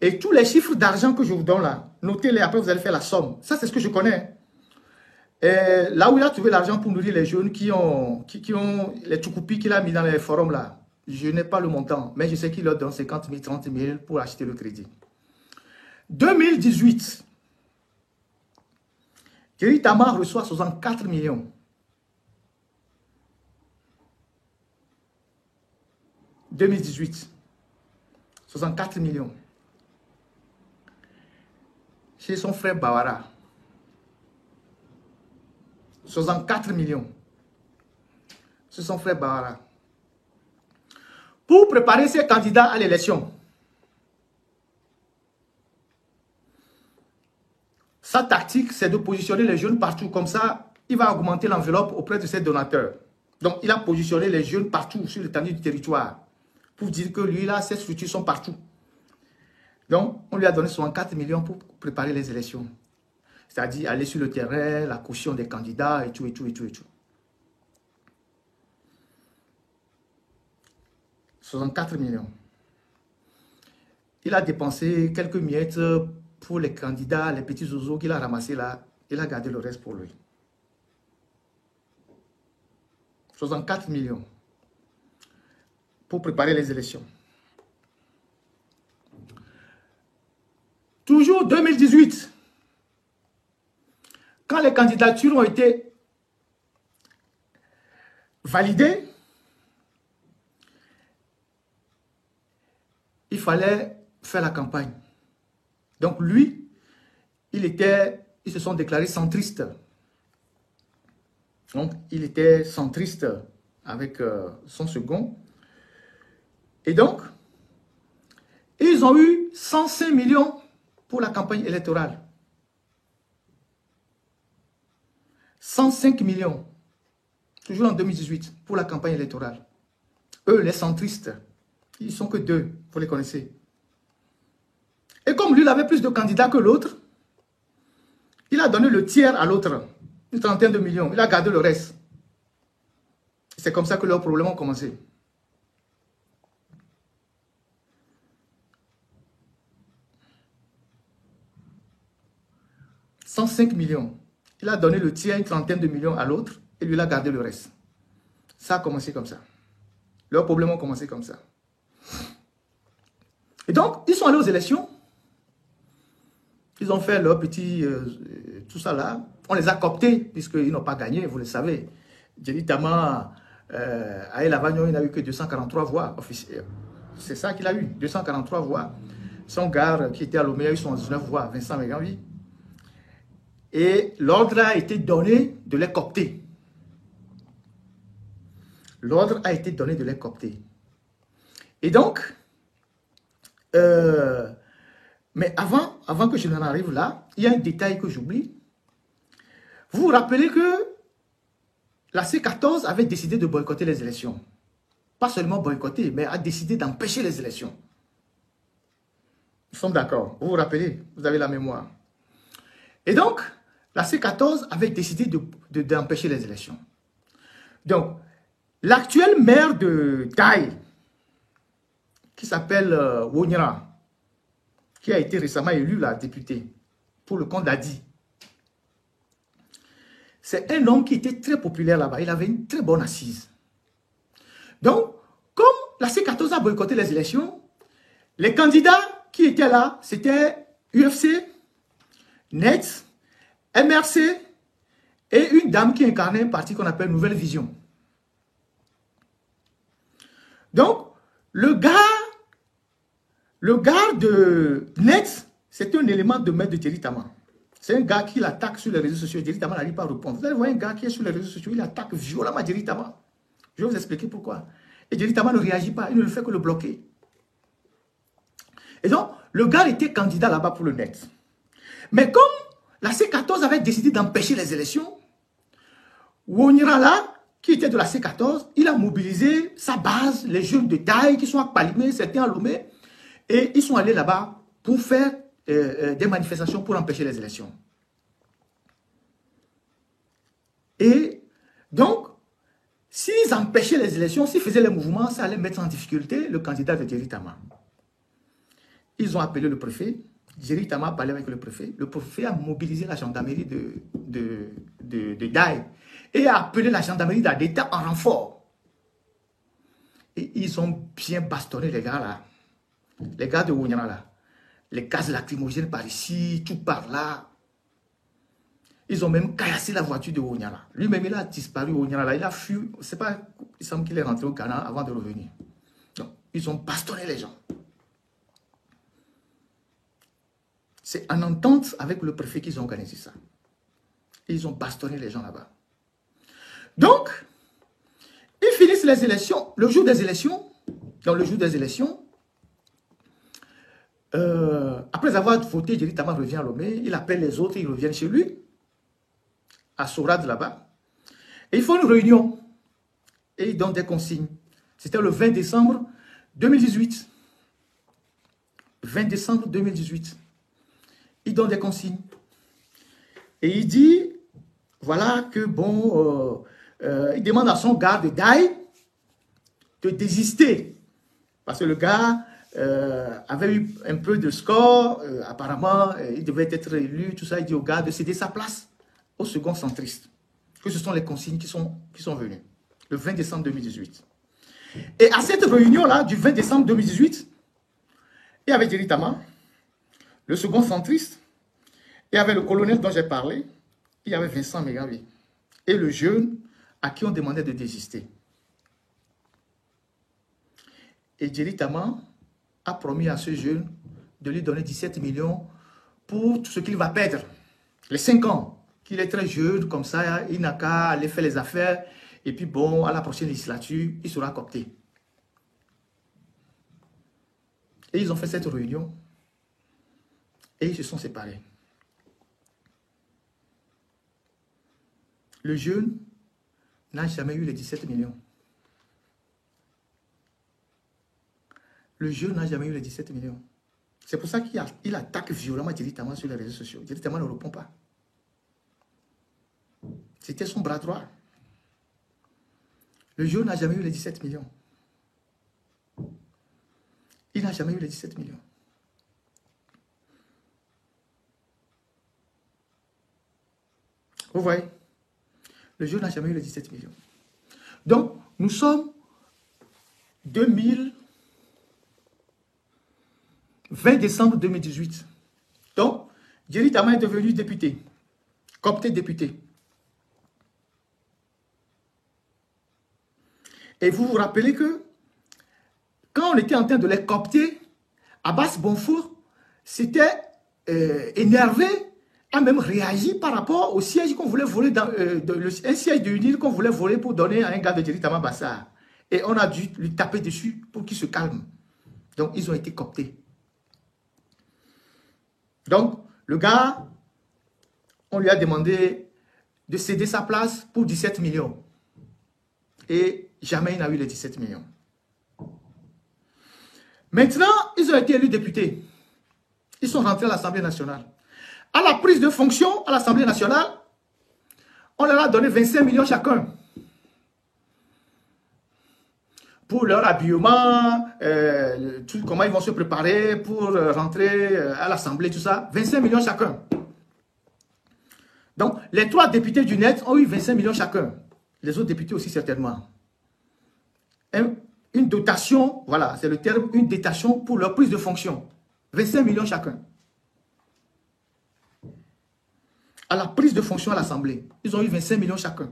Et tous les chiffres d'argent que je vous donne là, notez-les, après vous allez faire la somme. Ça, c'est ce que je connais. Et là où il a trouvé l'argent pour nourrir les jeunes qui ont les toukoupis qu'il a mis dans les forums là, je n'ai pas le montant, mais je sais qu'il leur donne 50 000, 30 000 pour acheter le crédit. 2018, Thierry Tama reçoit 64 millions. 2018, 64 millions. Chez son frère Bawara. 64 millions. C'est son frère Bawara. Pour préparer ses candidats à l'élection. Sa tactique, c'est de positionner les jeunes partout. Comme ça, il va augmenter l'enveloppe auprès de ses donateurs. Donc, il a positionné les jeunes partout sur l'étendue du territoire. Pour dire que lui, là, ses structures sont partout. Donc, on lui a donné 64 millions pour préparer les élections. C'est-à-dire aller sur le terrain, la caution des candidats et tout. 64 millions. Il a dépensé quelques miettes pour les candidats, les petits oiseaux qu'il a ramassés là. Il a gardé le reste pour lui. 64 millions pour préparer les élections. jour 2018, quand les candidatures ont été validées, il fallait faire la campagne. Donc lui, ils se sont déclarés centristes. Donc il était centriste avec son second. Et donc, ils ont eu 105 millions pour la campagne électorale. 105 millions, toujours en 2018, pour la campagne électorale. Eux, les centristes, ils ne sont que deux, vous les connaissez. Et comme lui, il avait plus de candidats que l'autre, il a donné le tiers à l'autre, une trentaine de millions. Il a gardé le reste. C'est comme ça que leurs problèmes ont commencé. « 105 millions. Il a donné le tiers, une trentaine de millions à l'autre, et lui, il a gardé le reste. Ça a commencé comme ça. Leurs problèmes ont commencé comme ça. Et donc, ils sont allés aux élections. Ils ont fait leur petit... tout ça là. On les a cooptés, puisqu'ils n'ont pas gagné, vous le savez. Djeri Tama, à El Avagnon, il n'a eu que 243 voix officielles. C'est ça qu'il a eu, 243 voix. Son gars qui était à Lomé a eu 79 voix, Vincent Meganvi. Et l'ordre a été donné de les coopter. L'ordre a été donné de les coopter. Et donc, mais avant que je n'en arrive là, il y a un détail que j'oublie. Vous vous rappelez que la C14 avait décidé de boycotter les élections. Pas seulement boycotter, mais a décidé d'empêcher les élections. Nous sommes d'accord. Vous vous rappelez, vous avez la mémoire. Et donc, la C14 avait décidé d'empêcher les élections. Donc, l'actuel maire de Taï, qui s'appelle Wonyara, qui a été récemment élu la députée pour le compte d'Adi. C'est un homme qui était très populaire là-bas. Il avait une très bonne assise. Donc, comme la C14 a boycotté les élections, les candidats qui étaient là, c'était UFC, NET, MRC et une dame qui incarnait un parti qu'on appelle Nouvelle Vision. Donc, le gars de Net, c'est un élément de maître de Djeri Tama. C'est un gars qui l'attaque sur les réseaux sociaux. Djeri Tama n'arrive pas à répondre. Vous allez voir un gars qui est sur les réseaux sociaux, il attaque violemment Djeri Tama. Je vais vous expliquer pourquoi. Et Djeri Tama ne réagit pas, il ne fait que le bloquer. Et donc, le gars était candidat là-bas pour le Net. Mais comme la C14 avait décidé d'empêcher les élections, Wonyara là, qui était de la C14, il a mobilisé sa base, les jeunes de Taï qui sont à Palimé, certains à Lomé, et ils sont allés là-bas pour faire des manifestations pour empêcher les élections. Et donc, s'ils empêchaient les élections, s'ils faisaient les mouvements, ça allait mettre en difficulté le candidat de Djeri Tama. Ils ont appelé le préfet. Djeri Tama a parlé avec le préfet. Le préfet a mobilisé la gendarmerie de Daï et a appelé la gendarmerie d'Adeta en renfort. Et ils ont bien bastonné les gars là. Les gars de Wonyara là. Les gaz lacrymogènes par ici, tout par là. Ils ont même caillassé la voiture de Wonyara. Lui-même, il a disparu au Wonyara là. Il a fui. C'est pas, il semble qu'il est rentré au Ghana avant de revenir. Donc, ils ont bastonné les gens. C'est en entente avec le préfet qu'ils ont organisé ça. Ils ont bastonné les gens là-bas. Donc, ils finissent les élections. Le jour des élections, après avoir voté, Djeri Tama revient à Lomé, il appelle les autres, ils reviennent chez lui, à Sorad là-bas, et ils font une réunion, et ils donnent des consignes. C'était le 20 décembre 2018. 20 décembre 2018. Il donne des consignes. Et il dit, voilà que bon, il demande à son gars de Daï de désister. Parce que le gars avait eu un peu de score, apparemment, il devait être élu, tout ça. Il dit au gars de céder sa place au second centriste. Que ce sont les consignes qui sont venues. Le 20 décembre 2018. Et à cette réunion-là, du 20 décembre 2018, il y avait Djeri Tama, le second centriste, il y avait le colonel dont j'ai parlé, il y avait Vincent Megavi. Et le jeune à qui on demandait de désister. Et Djeri Tama a promis à ce jeune de lui donner 17 millions pour tout ce qu'il va perdre. Les 5 ans, qu'il est très jeune, comme ça, il n'a qu'à aller faire les affaires. Et puis bon, à la prochaine législature, il sera coopté. Et ils ont fait cette réunion. Et ils se sont séparés. Le jeune n'a jamais eu les 17 millions. Le jeune n'a jamais eu les 17 millions. C'est pour ça qu'il attaque violemment Djeri Tama sur les réseaux sociaux. Djeri Tama ne répond pas. C'était son bras droit. Le jeune n'a jamais eu les 17 millions. Il n'a jamais eu les 17 millions. Vous voyez? Le jeune n'a jamais eu les 17 millions. Donc, nous sommes 20 décembre 2018. Donc, Djeri Tama est devenu député. Coopté député. Et vous vous rappelez que quand on était en train de les coopter, Abbas Bonfour s'était énervé, a même réagi par rapport au siège qu'on voulait voler, un siège de l'UNIL qu'on voulait voler pour donner à un gars de Djeri Tama Bassar. Et on a dû lui taper dessus pour qu'il se calme. Donc, ils ont été cooptés. Donc, le gars, on lui a demandé de céder sa place pour 17 millions. Et jamais il n'a eu les 17 millions. Maintenant, ils ont été élus députés. Ils sont rentrés à l'Assemblée nationale. À la prise de fonction à l'Assemblée nationale, on leur a donné 25 millions chacun. Pour leur habillement, comment ils vont se préparer pour rentrer à l'Assemblée, tout ça. 25 millions chacun. Donc, les 3 députés du net ont eu 25 millions chacun. Les autres députés aussi certainement. Une dotation, voilà, c'est le terme, une dotation pour leur prise de fonction. 25 millions chacun. À la prise de fonction à l'Assemblée, ils ont eu 25 millions chacun.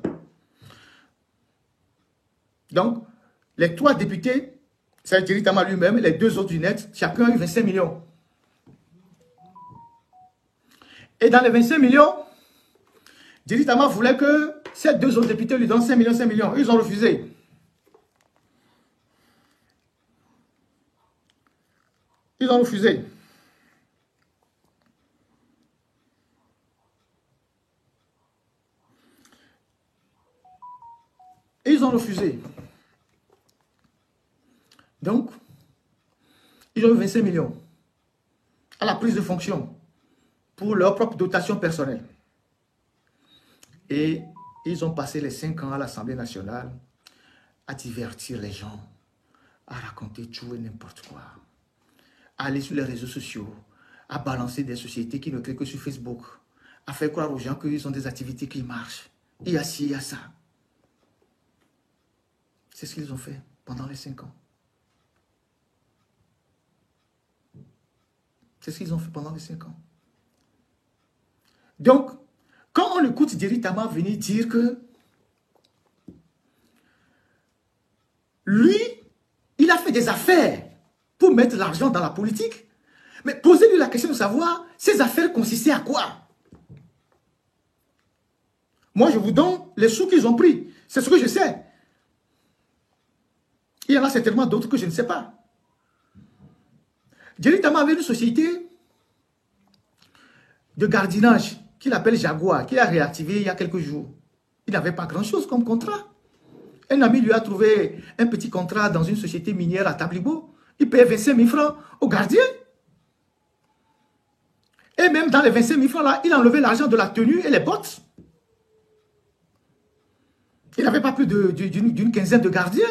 Donc, les 3 députés, c'est Djeri Tama lui-même, et les 2 autres du net, chacun a eu 25 millions. Et dans les 25 millions, Djeri Tama voulait que ces 2 autres députés lui donnent 5 millions, 5 millions. Ils ont refusé. Ils ont refusé. Et ils ont refusé. Donc, ils ont eu 25 millions à la prise de fonction pour leur propre dotation personnelle. Et ils ont passé les 5 ans à l'Assemblée nationale à divertir les gens, à raconter tout et n'importe quoi, à aller sur les réseaux sociaux, à balancer des sociétés qui ne créent que sur Facebook, à faire croire aux gens qu'ils ont des activités qui marchent. Il y a ci, il y a ça. C'est ce qu'ils ont fait pendant les 5 ans. C'est ce qu'ils ont fait pendant les 5 ans. Donc, quand on écoute Djeri Tama venir dire que lui, il a fait des affaires pour mettre l'argent dans la politique, mais posez-lui la question de savoir, ces affaires consistaient à quoi? Moi, je vous donne les sous qu'ils ont pris. C'est ce que je sais. Il y en a certainement d'autres que je ne sais pas. Djeri Tama avait une société de gardiennage qu'il appelle Jaguar, qu'il a réactivé il y a quelques jours. Il n'avait pas grand-chose comme contrat. Un ami lui a trouvé un petit contrat dans une société minière à Tablibo. Il payait 25 000 francs au gardien. Et même dans les 25 000 francs là, il a enlevé l'argent de la tenue et les bottes. Il n'avait pas plus d'une quinzaine de gardiens.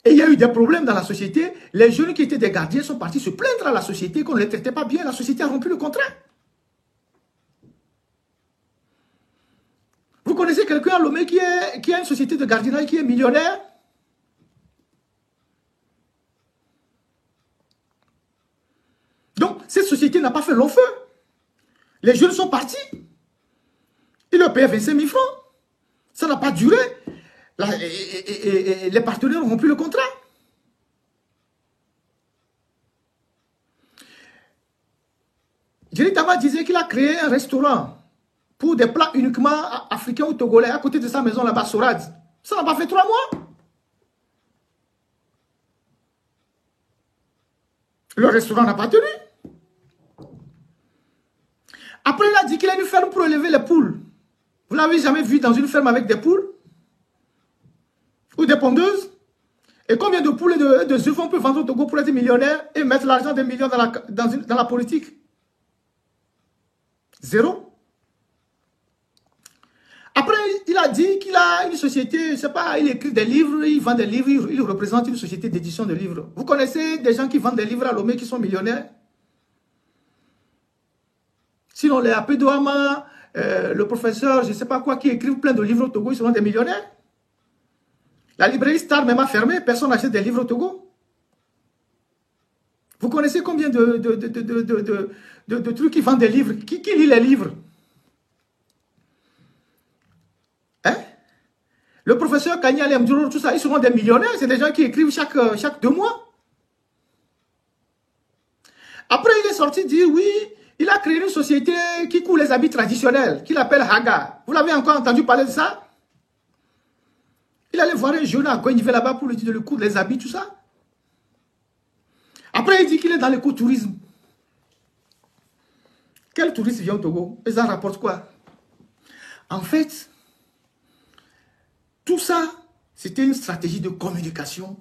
Et il y a eu des problèmes dans la société. Les jeunes qui étaient des gardiens sont partis se plaindre à la société qu'on ne les traitait pas bien. La société a rompu le contrat. Vous connaissez quelqu'un à Lomé qui a une société de gardiennage qui est millionnaire? le long feu. Les jeunes sont partis. Il leur payait 25 000 francs. Ça n'a pas duré. Les partenaires ont rompu le contrat. Jerry Tama disait qu'il a créé un restaurant pour des plats uniquement africains ou togolais à côté de sa maison là-bas, Sorad. Ça n'a pas fait 3 mois. Le restaurant n'a pas tenu. Après, il a dit qu'il a une ferme pour élever les poules. Vous l'avez jamais vu dans une ferme avec des poules? Ou des pondeuses? Et combien de poules et de œufs on peut vendre au Togo pour être millionnaire et mettre l'argent des millions dans la politique? Zéro. Après, il a dit qu'il a une société, je ne sais pas, il écrit des livres, il vend des livres, il représente une société d'édition de livres. Vous connaissez des gens qui vendent des livres à Lomé qui sont millionnaires? Sinon, les Apédoama, le professeur, je ne sais pas quoi, qui écrivent plein de livres au Togo, ils seront des millionnaires. La librairie Star même a fermé, personne n'achète des livres au Togo. Vous connaissez combien de trucs qui vendent des livres? Qui lit les livres? Hein? Le professeur Kanyal et Mdjouro, tout ça, ils seront des millionnaires. C'est des gens qui écrivent chaque 2 mois. Après, il est sorti dire, oui, il a créé une société qui coud les habits traditionnels, qu'il appelle Haga. Vous l'avez encore entendu parler de ça? Il allait voir un jeune à Gouinivé là-bas pour lui dire de lui coudre les habits, tout ça. Après, il dit qu'il est dans l'écotourisme. Quel touriste vient au Togo? Et ça rapporte quoi? En fait, tout ça, c'était une stratégie de communication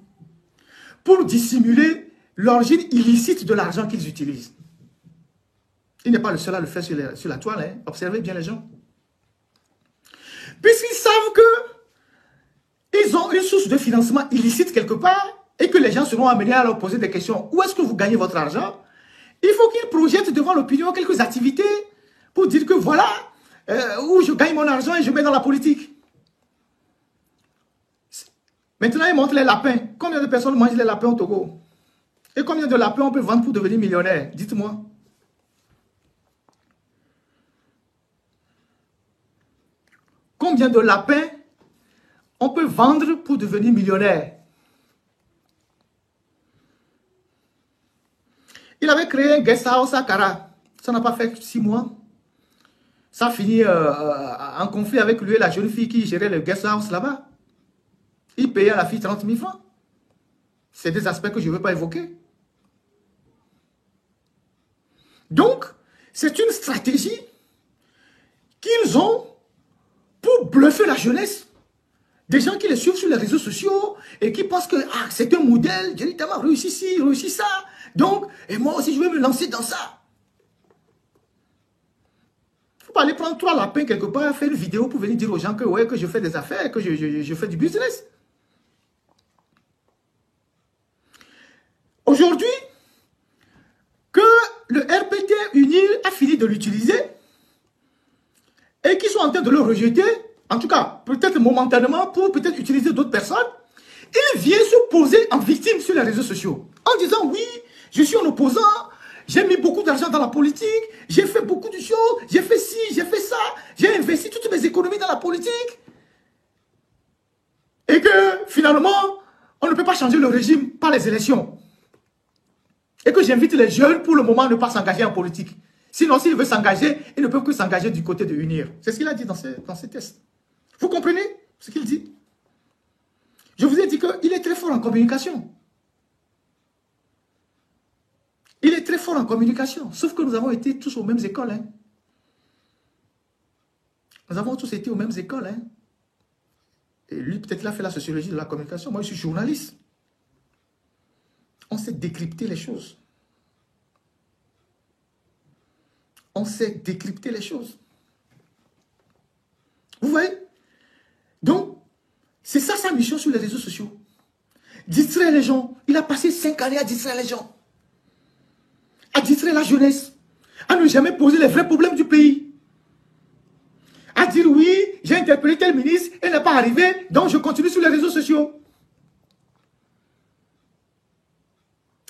pour dissimuler l'origine illicite de l'argent qu'ils utilisent. Il n'est pas le seul à le faire sur la toile. Hein. Observez bien les gens. Puisqu'ils savent qu'ils ont une source de financement illicite quelque part et que les gens seront amenés à leur poser des questions. Où est-ce que vous gagnez votre argent? Il faut qu'ils projettent devant l'opinion quelques activités pour dire que voilà où je gagne mon argent et je mets dans la politique. Maintenant, ils montrent les lapins. Combien de personnes mangent les lapins au Togo? Et combien de lapins on peut vendre pour devenir millionnaire? Dites-moi. Combien de lapins on peut vendre pour devenir millionnaire? Il avait créé un guest house à Kara. Ça n'a pas fait 6 mois. Ça a fini en conflit avec lui et la jeune fille qui gérait le guest house là-bas. Il payait à la fille 30 000 francs. C'est des aspects que je ne veux pas évoquer. Donc, c'est une stratégie qu'ils ont pour bluffer la jeunesse. Des gens qui les suivent sur les réseaux sociaux et qui pensent que c'est un modèle, Jerry Tama réussit ci, réussit ça. Donc, et moi aussi, je vais me lancer dans ça. Il ne faut pas aller prendre 3 lapins quelque part, faire une vidéo pour venir dire aux gens que, ouais, que je fais des affaires, que je fais du business. Aujourd'hui, que le RPT UNIR a fini de l'utiliser et qu'ils sont en train de le rejeter, en tout cas, peut-être momentanément, pour peut-être utiliser d'autres personnes, il vient se poser en victime sur les réseaux sociaux. En disant, oui, je suis un opposant, j'ai mis beaucoup d'argent dans la politique, j'ai fait beaucoup de choses, j'ai fait ci, j'ai fait ça, j'ai investi toutes mes économies dans la politique. Et que, finalement, on ne peut pas changer le régime par les élections. Et que j'invite les jeunes, pour le moment, à ne pas s'engager en politique. Sinon, s'ils veulent s'engager, ils ne peuvent que s'engager du côté de UNIR. C'est ce qu'il a dit dans ses tests. Vous comprenez ce qu'il dit? Je vous ai dit qu'il est très fort en communication. Il est très fort en communication. Sauf que nous avons été tous aux mêmes écoles. Hein. Nous avons tous été aux mêmes écoles. Hein. Et lui, peut-être, il a fait la sociologie de la communication. Moi, je suis journaliste. On sait décrypter les choses. On sait décrypter les choses. Vous voyez? Donc, c'est ça sa mission sur les réseaux sociaux. Distraire les gens. Il a passé 5 années à distraire les gens. À distraire la jeunesse. À ne jamais poser les vrais problèmes du pays. À dire oui, j'ai interpellé tel ministre, elle n'est pas arrivée, donc je continue sur les réseaux sociaux.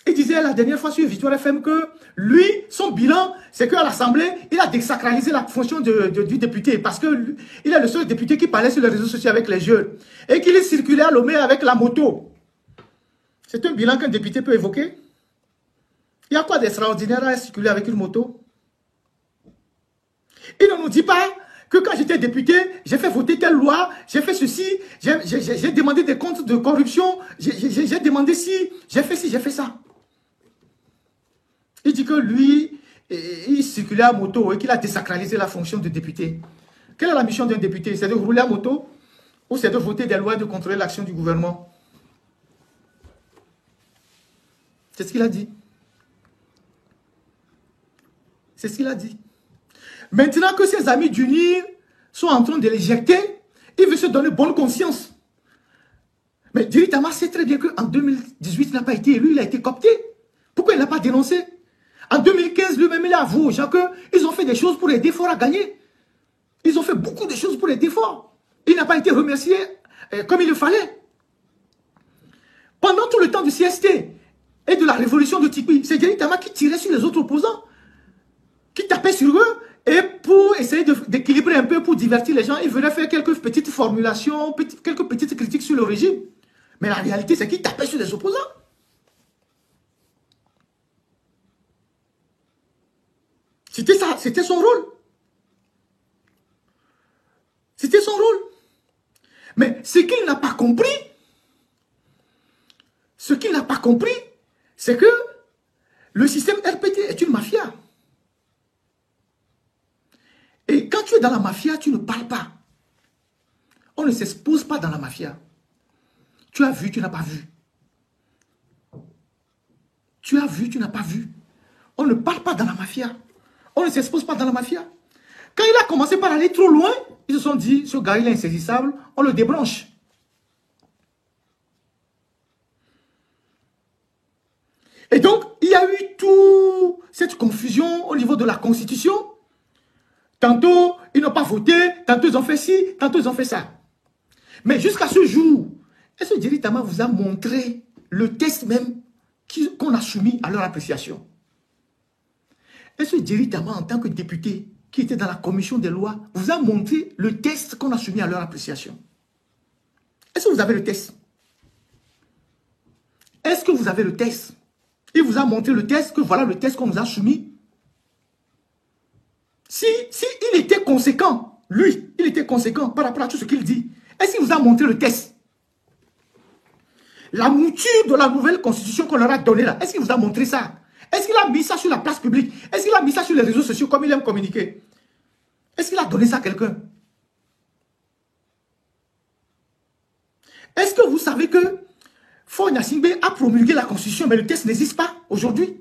Il disait à la la dernière fois sur Victoire FM que lui, son bilan, c'est qu'à l'Assemblée, il a désacralisé la fonction du député parce qu'il est le seul député qui parlait sur les réseaux sociaux avec les jeunes et qu'il est circulé à Lomé avec la moto. C'est un bilan qu'un député peut évoquer. Il y a quoi d'extraordinaire à circuler avec une moto? Il ne nous dit pas que quand j'étais député, j'ai fait voter telle loi, j'ai fait ceci, j'ai demandé des comptes de corruption, j'ai demandé ci, j'ai fait ça. Il dit que lui, il circulait à moto et qu'il a désacralisé la fonction de député. Quelle est la mission d'un député? C'est de rouler à moto ou c'est de voter des lois et de contrôler l'action du gouvernement? C'est ce qu'il a dit. C'est ce qu'il a dit. Maintenant que ses amis d'UNIR sont en train de l'éjecter, il veut se donner bonne conscience. Mais Djeri Tama sait très bien qu'en 2018, il n'a pas été élu, il a été coopté. Pourquoi il n'a pas dénoncé? En 2015, lui-même, il a avoué aux gens qu'ils ont fait des choses pour aider Fort à gagner. Ils ont fait beaucoup de choses pour aider Fort. Il n'a pas été remercié comme il le fallait. Pendant tout le temps du CST et de la révolution de Tikwi, c'est Djeri Tama qui tirait sur les autres opposants, qui tapait sur eux, et pour essayer d'équilibrer un peu, pour divertir les gens, il venait faire quelques petites formulations, quelques petites critiques sur le régime. Mais la réalité, c'est qu'il tapait sur les opposants. C'était ça, c'était son rôle. C'était son rôle. Mais ce qu'il n'a pas compris, c'est que le système RPT est une mafia. Et quand tu es dans la mafia, tu ne parles pas. On ne s'expose pas dans la mafia. Tu as vu, tu n'as pas vu. Tu as vu, tu n'as pas vu. On ne parle pas dans la mafia. On ne s'expose pas dans la mafia. Quand il a commencé par aller trop loin, ils se sont dit, ce gars il est insaisissable, on le débranche. Et donc, il y a eu toute cette confusion au niveau de la Constitution. Tantôt, ils n'ont pas voté, tantôt ils ont fait ci, tantôt ils ont fait ça. Mais jusqu'à ce jour, est-ce que Djeri Tama vous a montré le test même qu'on a soumis à leur appréciation? Est-ce que Djeri Tama, en tant que député qui était dans la commission des lois, vous a montré le test qu'on a soumis à leur appréciation? Est-ce que vous avez le test? Est-ce que vous avez le test? Il vous a montré le test, que voilà le test qu'on vous a soumis. Si il était conséquent, lui, il était conséquent par rapport à tout ce qu'il dit, est-ce qu'il vous a montré le test? La mouture de la nouvelle constitution qu'on leur a donnée là, est-ce qu'il vous a montré ça? Est-ce qu'il a mis ça sur la place publique? Est-ce qu'il a mis ça sur les réseaux sociaux comme il aime communiquer? Est-ce qu'il a donné ça à quelqu'un? Est-ce que vous savez que Faure Gnassingbé a promulgué la constitution, mais le test n'existe pas aujourd'hui?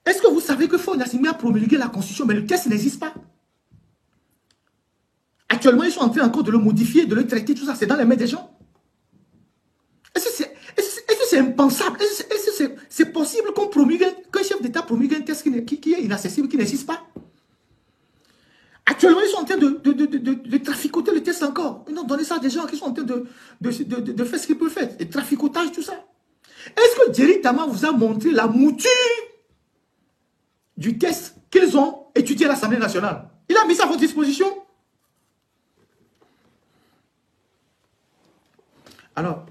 Est-ce que vous savez que Faure Gnassingbé a promulgué la constitution, mais le test n'existe pas? Actuellement, ils sont en train encore de le modifier, de le traiter, tout ça, c'est dans les mains des gens. Est-ce que c'est impensable? Est-ce que c'est possible qu'un chef d'État promulgue un test qui est inaccessible, qui n'existe pas? Actuellement, ils sont en train de traficoter le test encore. Ils ont donné ça à des gens qui sont en train de faire ce qu'ils peuvent faire. Et traficotage, tout ça. Est-ce que Djeri Tama vous a montré la mouture du test qu'ils ont étudié à l'Assemblée nationale? Il a mis ça à votre disposition. Alors,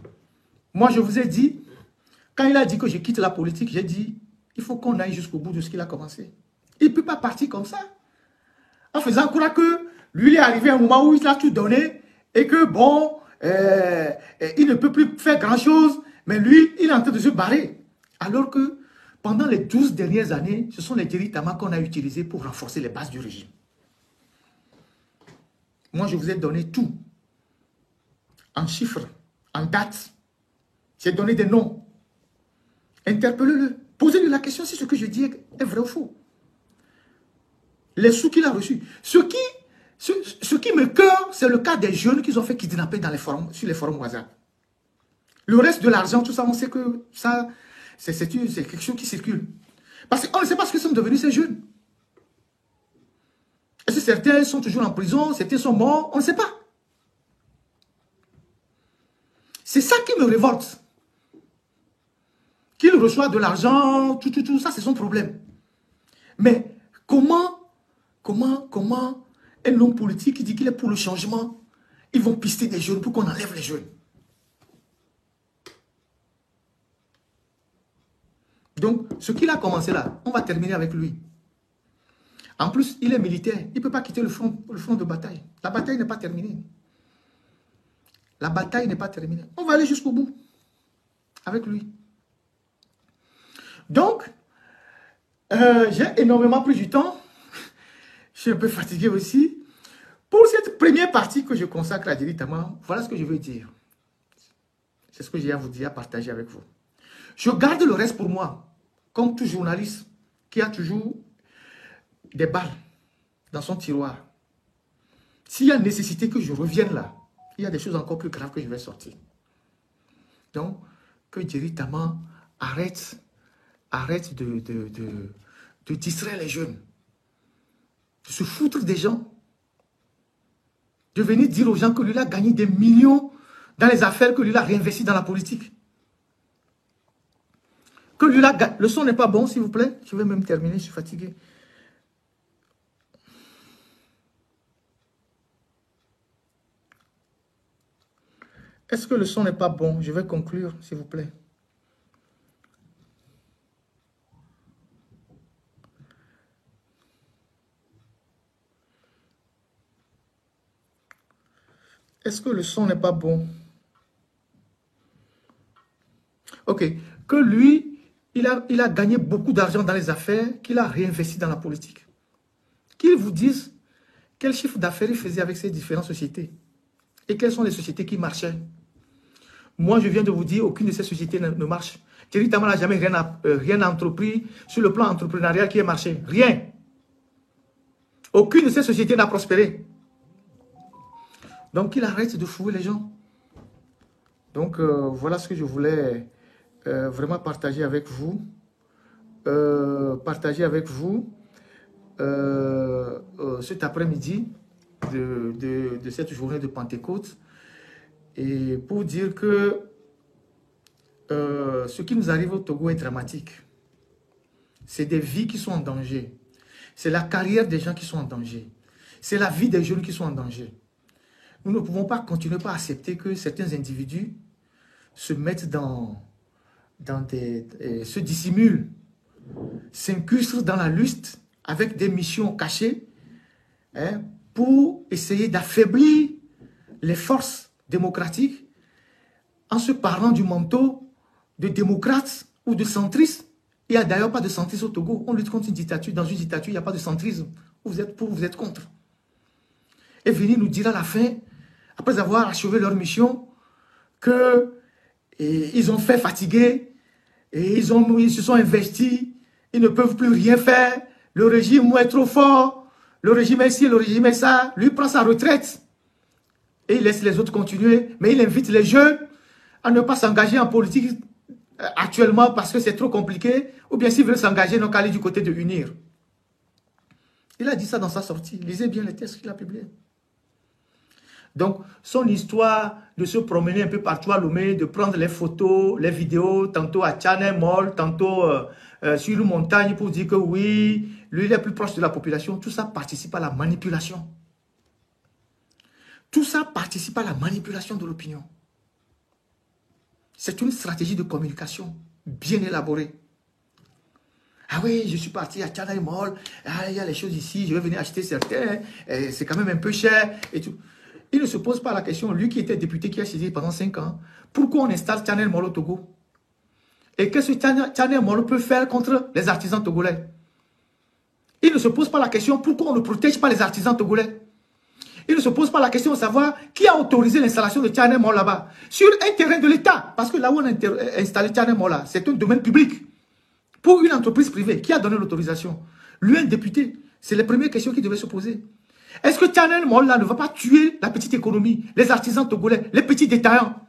moi je vous ai dit, quand il a dit que je quitte la politique, j'ai dit, il faut qu'on aille jusqu'au bout de ce qu'il a commencé. Il ne peut pas partir comme ça. En faisant croire que lui, il est arrivé à un moment où il a tout donné et que bon, il ne peut plus faire grand-chose, mais lui, il est en train de se barrer. Alors que pendant les 12 dernières années, ce sont les Djeri Tama qu'on a utilisés pour renforcer les bases du régime. Moi, je vous ai donné tout. En chiffres, en dates. J'ai donné des noms. Interpellez-le. Posez-lui la question si ce que je dis est vrai ou faux. Les sous qu'il a reçus. Ce qui me cœur, c'est le cas des jeunes qu'ils ont fait kidnapper dans les forums, sur les forums WhatsApp. Le reste de l'argent, tout ça, on sait que ça, c'est quelque chose qui circule. Parce qu'on ne sait pas ce que sont devenus ces jeunes. Est-ce que certains sont toujours en prison, certains sont morts, on ne sait pas. C'est ça qui me révolte. qu'il reçoit de l'argent, tout, ça c'est son problème. Mais comment un homme politique qui dit qu'il est pour le changement, ils vont pister des jeunes pour qu'on enlève les jeunes? Donc, ce qu'il a commencé là, on va terminer avec lui. En plus, il est militaire. Il ne peut pas quitter le front de bataille. La bataille n'est pas terminée. La bataille n'est pas terminée. On va aller jusqu'au bout avec lui. Donc, j'ai énormément pris du temps. Je suis un peu fatigué aussi. Pour cette première partie que je consacre à Djeri Tama, voilà ce que je veux dire. C'est ce que j'ai à vous dire, à partager avec vous. Je garde le reste pour moi, comme tout journaliste qui a toujours des balles dans son tiroir. S'il y a nécessité que je revienne là, il y a des choses encore plus graves que je vais sortir. Donc, que Djeri Tama arrête de distraire les jeunes, de se foutre des gens, de venir dire aux gens que lui il a gagné des millions dans les affaires, que lui il a réinvesti dans la politique. Que lui là, le son n'est pas bon, s'il vous plaît. Je vais même terminer, je suis fatigué. Est-ce que le son n'est pas bon? Je vais conclure, s'il vous plaît. Est-ce que le son n'est pas bon? Ok. Que lui, il a gagné beaucoup d'argent dans les affaires, qu'il a réinvesti dans la politique. Qu'il vous dise quel chiffre d'affaires il faisait avec ces différentes sociétés. Et quelles sont les sociétés qui marchaient. Moi, je viens de vous dire, aucune de ces sociétés ne marche. Djeri Tama n'a jamais rien entrepris sur le plan entrepreneurial qui a marché. Rien. Aucune de ces sociétés n'a prospéré. Donc, il arrête de fouiller les gens. Donc, voilà ce que je voulais vraiment partager avec vous. Cet après-midi de cette journée de Pentecôte. Et pour dire que ce qui nous arrive au Togo est dramatique. C'est des vies qui sont en danger. C'est la carrière des gens qui sont en danger. C'est la vie des jeunes qui sont en danger. Nous ne pouvons pas continuer à accepter que certains individus se mettent se dissimulent, s'incrustent dans la lutte avec des missions cachées pour essayer d'affaiblir les forces démocratiques en se parlant du manteau de démocrates ou de centristes. Il n'y a d'ailleurs pas de centrisme au Togo. On lutte contre une dictature. Dans une dictature, il n'y a pas de centrisme. Vous êtes pour, vous êtes contre. Et venir nous dire à la fin, après avoir achevé leur mission, qu'ils ont fait fatiguer, et ils se sont investis, ils ne peuvent plus rien faire, le régime est trop fort, le régime est ci, le régime est ça, lui prend sa retraite, et il laisse les autres continuer, mais il invite les jeunes à ne pas s'engager en politique actuellement parce que c'est trop compliqué, ou bien s'ils veulent s'engager, donc aller du côté de UNIR. Il a dit ça dans sa sortie, lisez bien les textes qu'il a publiés. Donc, son histoire de se promener un peu partout à Lomé, de prendre les photos, les vidéos, tantôt à Channel Mall, tantôt sur une montagne pour dire que oui, lui il est plus proche de la population, tout ça participe à la manipulation. Tout ça participe à la manipulation de l'opinion. C'est une stratégie de communication bien élaborée. Ah oui, je suis parti à Channel Mall, ah, il y a les choses ici, je vais venir acheter certains, c'est quand même un peu cher et tout. Il ne se pose pas la question, lui qui était député, qui a siégé pendant 5 ans, pourquoi on installe Channel Mall au Togo? Et qu'est-ce que Channel Mall peut faire contre les artisans togolais? Il ne se pose pas la question, pourquoi on ne protège pas les artisans togolais? Il ne se pose pas la question de savoir qui a autorisé l'installation de Channel Mall là-bas. Sur un terrain de l'État, parce que là où on a installé Channel Mall là, c'est un domaine public. Pour une entreprise privée, qui a donné l'autorisation? Lui, un député, c'est les premières questions qu'il devait se poser. Est-ce que Channel Mall là ne va pas tuer la petite économie, les artisans togolais, les petits détaillants?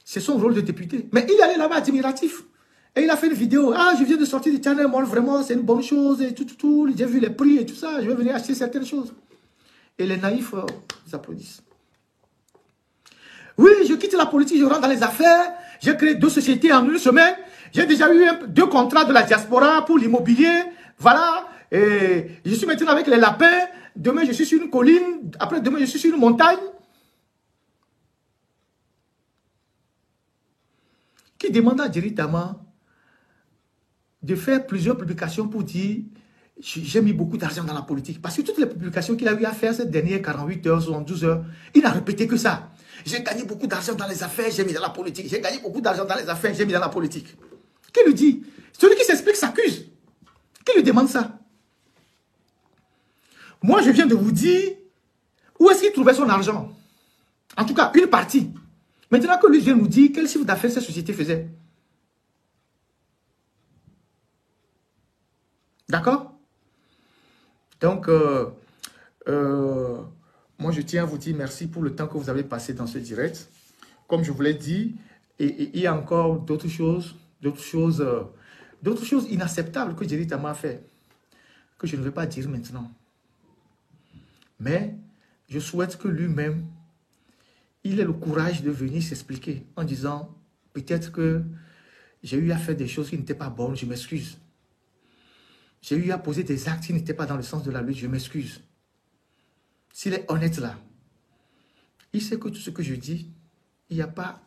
C'est son rôle de député. Mais il allait là-bas admiratif. Et il a fait une vidéo. Ah, je viens de sortir de Channel Mall, vraiment, c'est une bonne chose. Et tout. J'ai vu les prix et tout ça. Je vais venir acheter certaines choses. Et les naïfs, ils applaudissent. Oui, je quitte la politique, je rentre dans les affaires. J'ai créé 2 sociétés en 1 semaine. J'ai déjà eu 2 contrats de la diaspora pour l'immobilier. Voilà. Et je suis maintenant avec les lapins. Demain, je suis sur une colline. Après, demain, je suis sur une montagne. Qui demande à Jerry Tama de faire plusieurs publications pour dire j'ai mis beaucoup d'argent dans la politique. Parce que toutes les publications qu'il a eu à faire ces dernières 48 heures, 72 heures, il n'a répété que ça. J'ai gagné beaucoup d'argent dans les affaires, j'ai mis dans la politique. J'ai gagné beaucoup d'argent dans les affaires, j'ai mis dans la politique. Qui lui dit? Celui qui s'explique s'accuse. Qui lui demande ça? Moi, je viens de vous dire où est-ce qu'il trouvait son argent. En tout cas, une partie. Maintenant que lui vient nous dire quel chiffre d'affaires cette société faisait. D'accord? Donc, moi, je tiens à vous dire merci pour le temps que vous avez passé dans ce direct. Comme je vous l'ai dit, et il y a encore d'autres choses inacceptables que Jerry Tama a fait, que je ne vais pas dire maintenant. Mais je souhaite que lui-même, il ait le courage de venir s'expliquer en disant, peut-être que j'ai eu à faire des choses qui n'étaient pas bonnes, je m'excuse. J'ai eu à poser des actes qui n'étaient pas dans le sens de la lutte, je m'excuse. S'il est honnête là, il sait que tout ce que je dis, il n'y a pas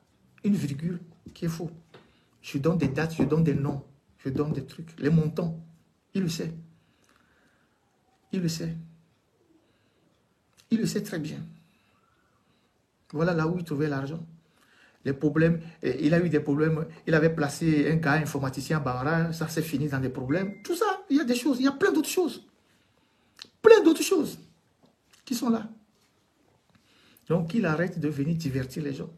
une virgule qui est faux. Je donne des dates, je donne des noms, je donne des trucs, les montants. Il le sait. Il le sait. Il le sait très bien. Voilà là où il trouvait l'argent. Les problèmes, il a eu des problèmes. Il avait placé un gars informaticien à Bahara, ça s'est fini dans des problèmes. Tout ça, il y a des choses, il y a plein d'autres choses. Plein d'autres choses qui sont là. Donc, il arrête de venir divertir les gens.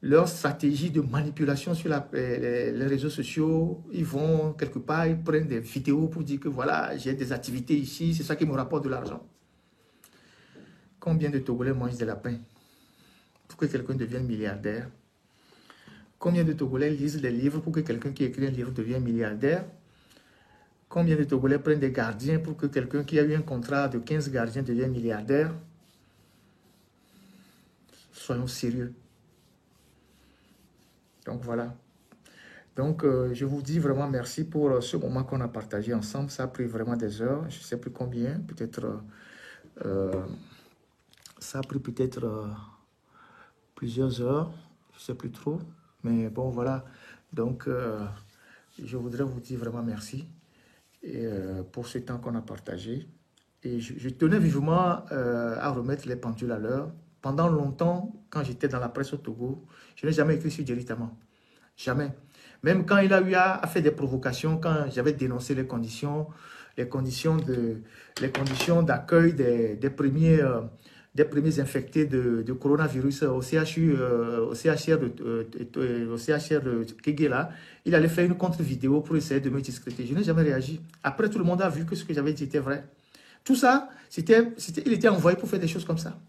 Leur stratégie de manipulation sur les réseaux sociaux, ils vont quelque part, ils prennent des vidéos pour dire que voilà, j'ai des activités ici, c'est ça qui me rapporte de l'argent. Combien de Togolais mangent des lapins pour que quelqu'un devienne milliardaire? Combien de Togolais lisent des livres pour que quelqu'un qui écrit un livre devienne milliardaire? Combien de Togolais prennent des gardiens pour que quelqu'un qui a eu un contrat de 15 gardiens devienne milliardaire? Soyons sérieux. Donc voilà. Donc je vous dis vraiment merci pour ce moment qu'on a partagé ensemble. Ça a pris vraiment des heures. Je ne sais plus combien. Peut-être... ça a pris peut-être plusieurs heures. Je ne sais plus trop. Mais bon, voilà. Donc, je voudrais vous dire vraiment merci pour ce temps qu'on a partagé. Et je tenais vivement à remettre les pendules à l'heure. Pendant longtemps, quand j'étais dans la presse au Togo, je n'ai jamais écrit sur Jerry Tama. Jamais. Même quand il a eu à faire des provocations, quand j'avais dénoncé les conditions d'accueil des premiers infectés de coronavirus au CHU, au CHR de Kégué là, il allait faire une contre-vidéo pour essayer de me discréditer. Je n'ai jamais réagi. Après, tout le monde a vu que ce que j'avais dit était vrai. Tout ça, il était envoyé pour faire des choses comme ça.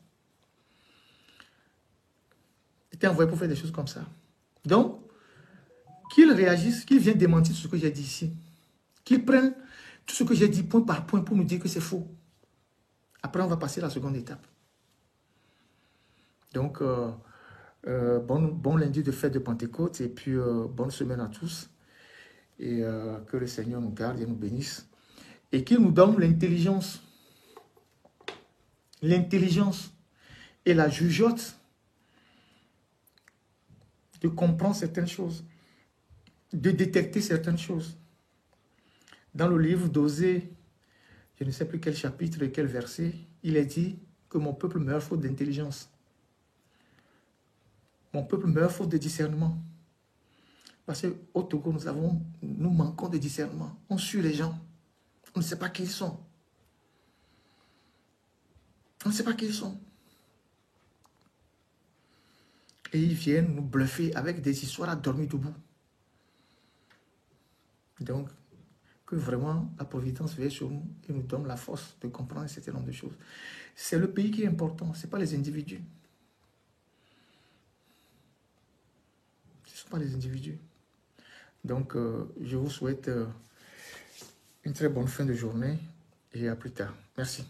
Il était envoyé pour faire des choses comme ça. Donc, qu'il réagisse, qu'il vienne démentir ce que j'ai dit ici. Qu'il prenne tout ce que j'ai dit point par point pour nous dire que c'est faux. Après, on va passer à la seconde étape. Donc, bon lundi de fête de Pentecôte et puis bonne semaine à tous. Et que le Seigneur nous garde et nous bénisse. Et qu'il nous donne l'intelligence. L'intelligence et la jugeote de comprendre certaines choses, de détecter certaines choses. Dans le livre d'Osée, je ne sais plus quel chapitre et quel verset, il est dit que mon peuple meurt faute d'intelligence. Mon peuple meurt faute de discernement. Parce qu'au Togo, nous manquons de discernement. On suit les gens. On ne sait pas qui ils sont. On ne sait pas qui ils sont. Et ils viennent nous bluffer avec des histoires à dormir debout. Donc, que vraiment la providence veille sur nous et nous donne la force de comprendre un certain nombre de choses. C'est le pays qui est important, ce n'est pas les individus. Ce ne sont pas les individus. Donc, je vous souhaite une très bonne fin de journée et à plus tard. Merci.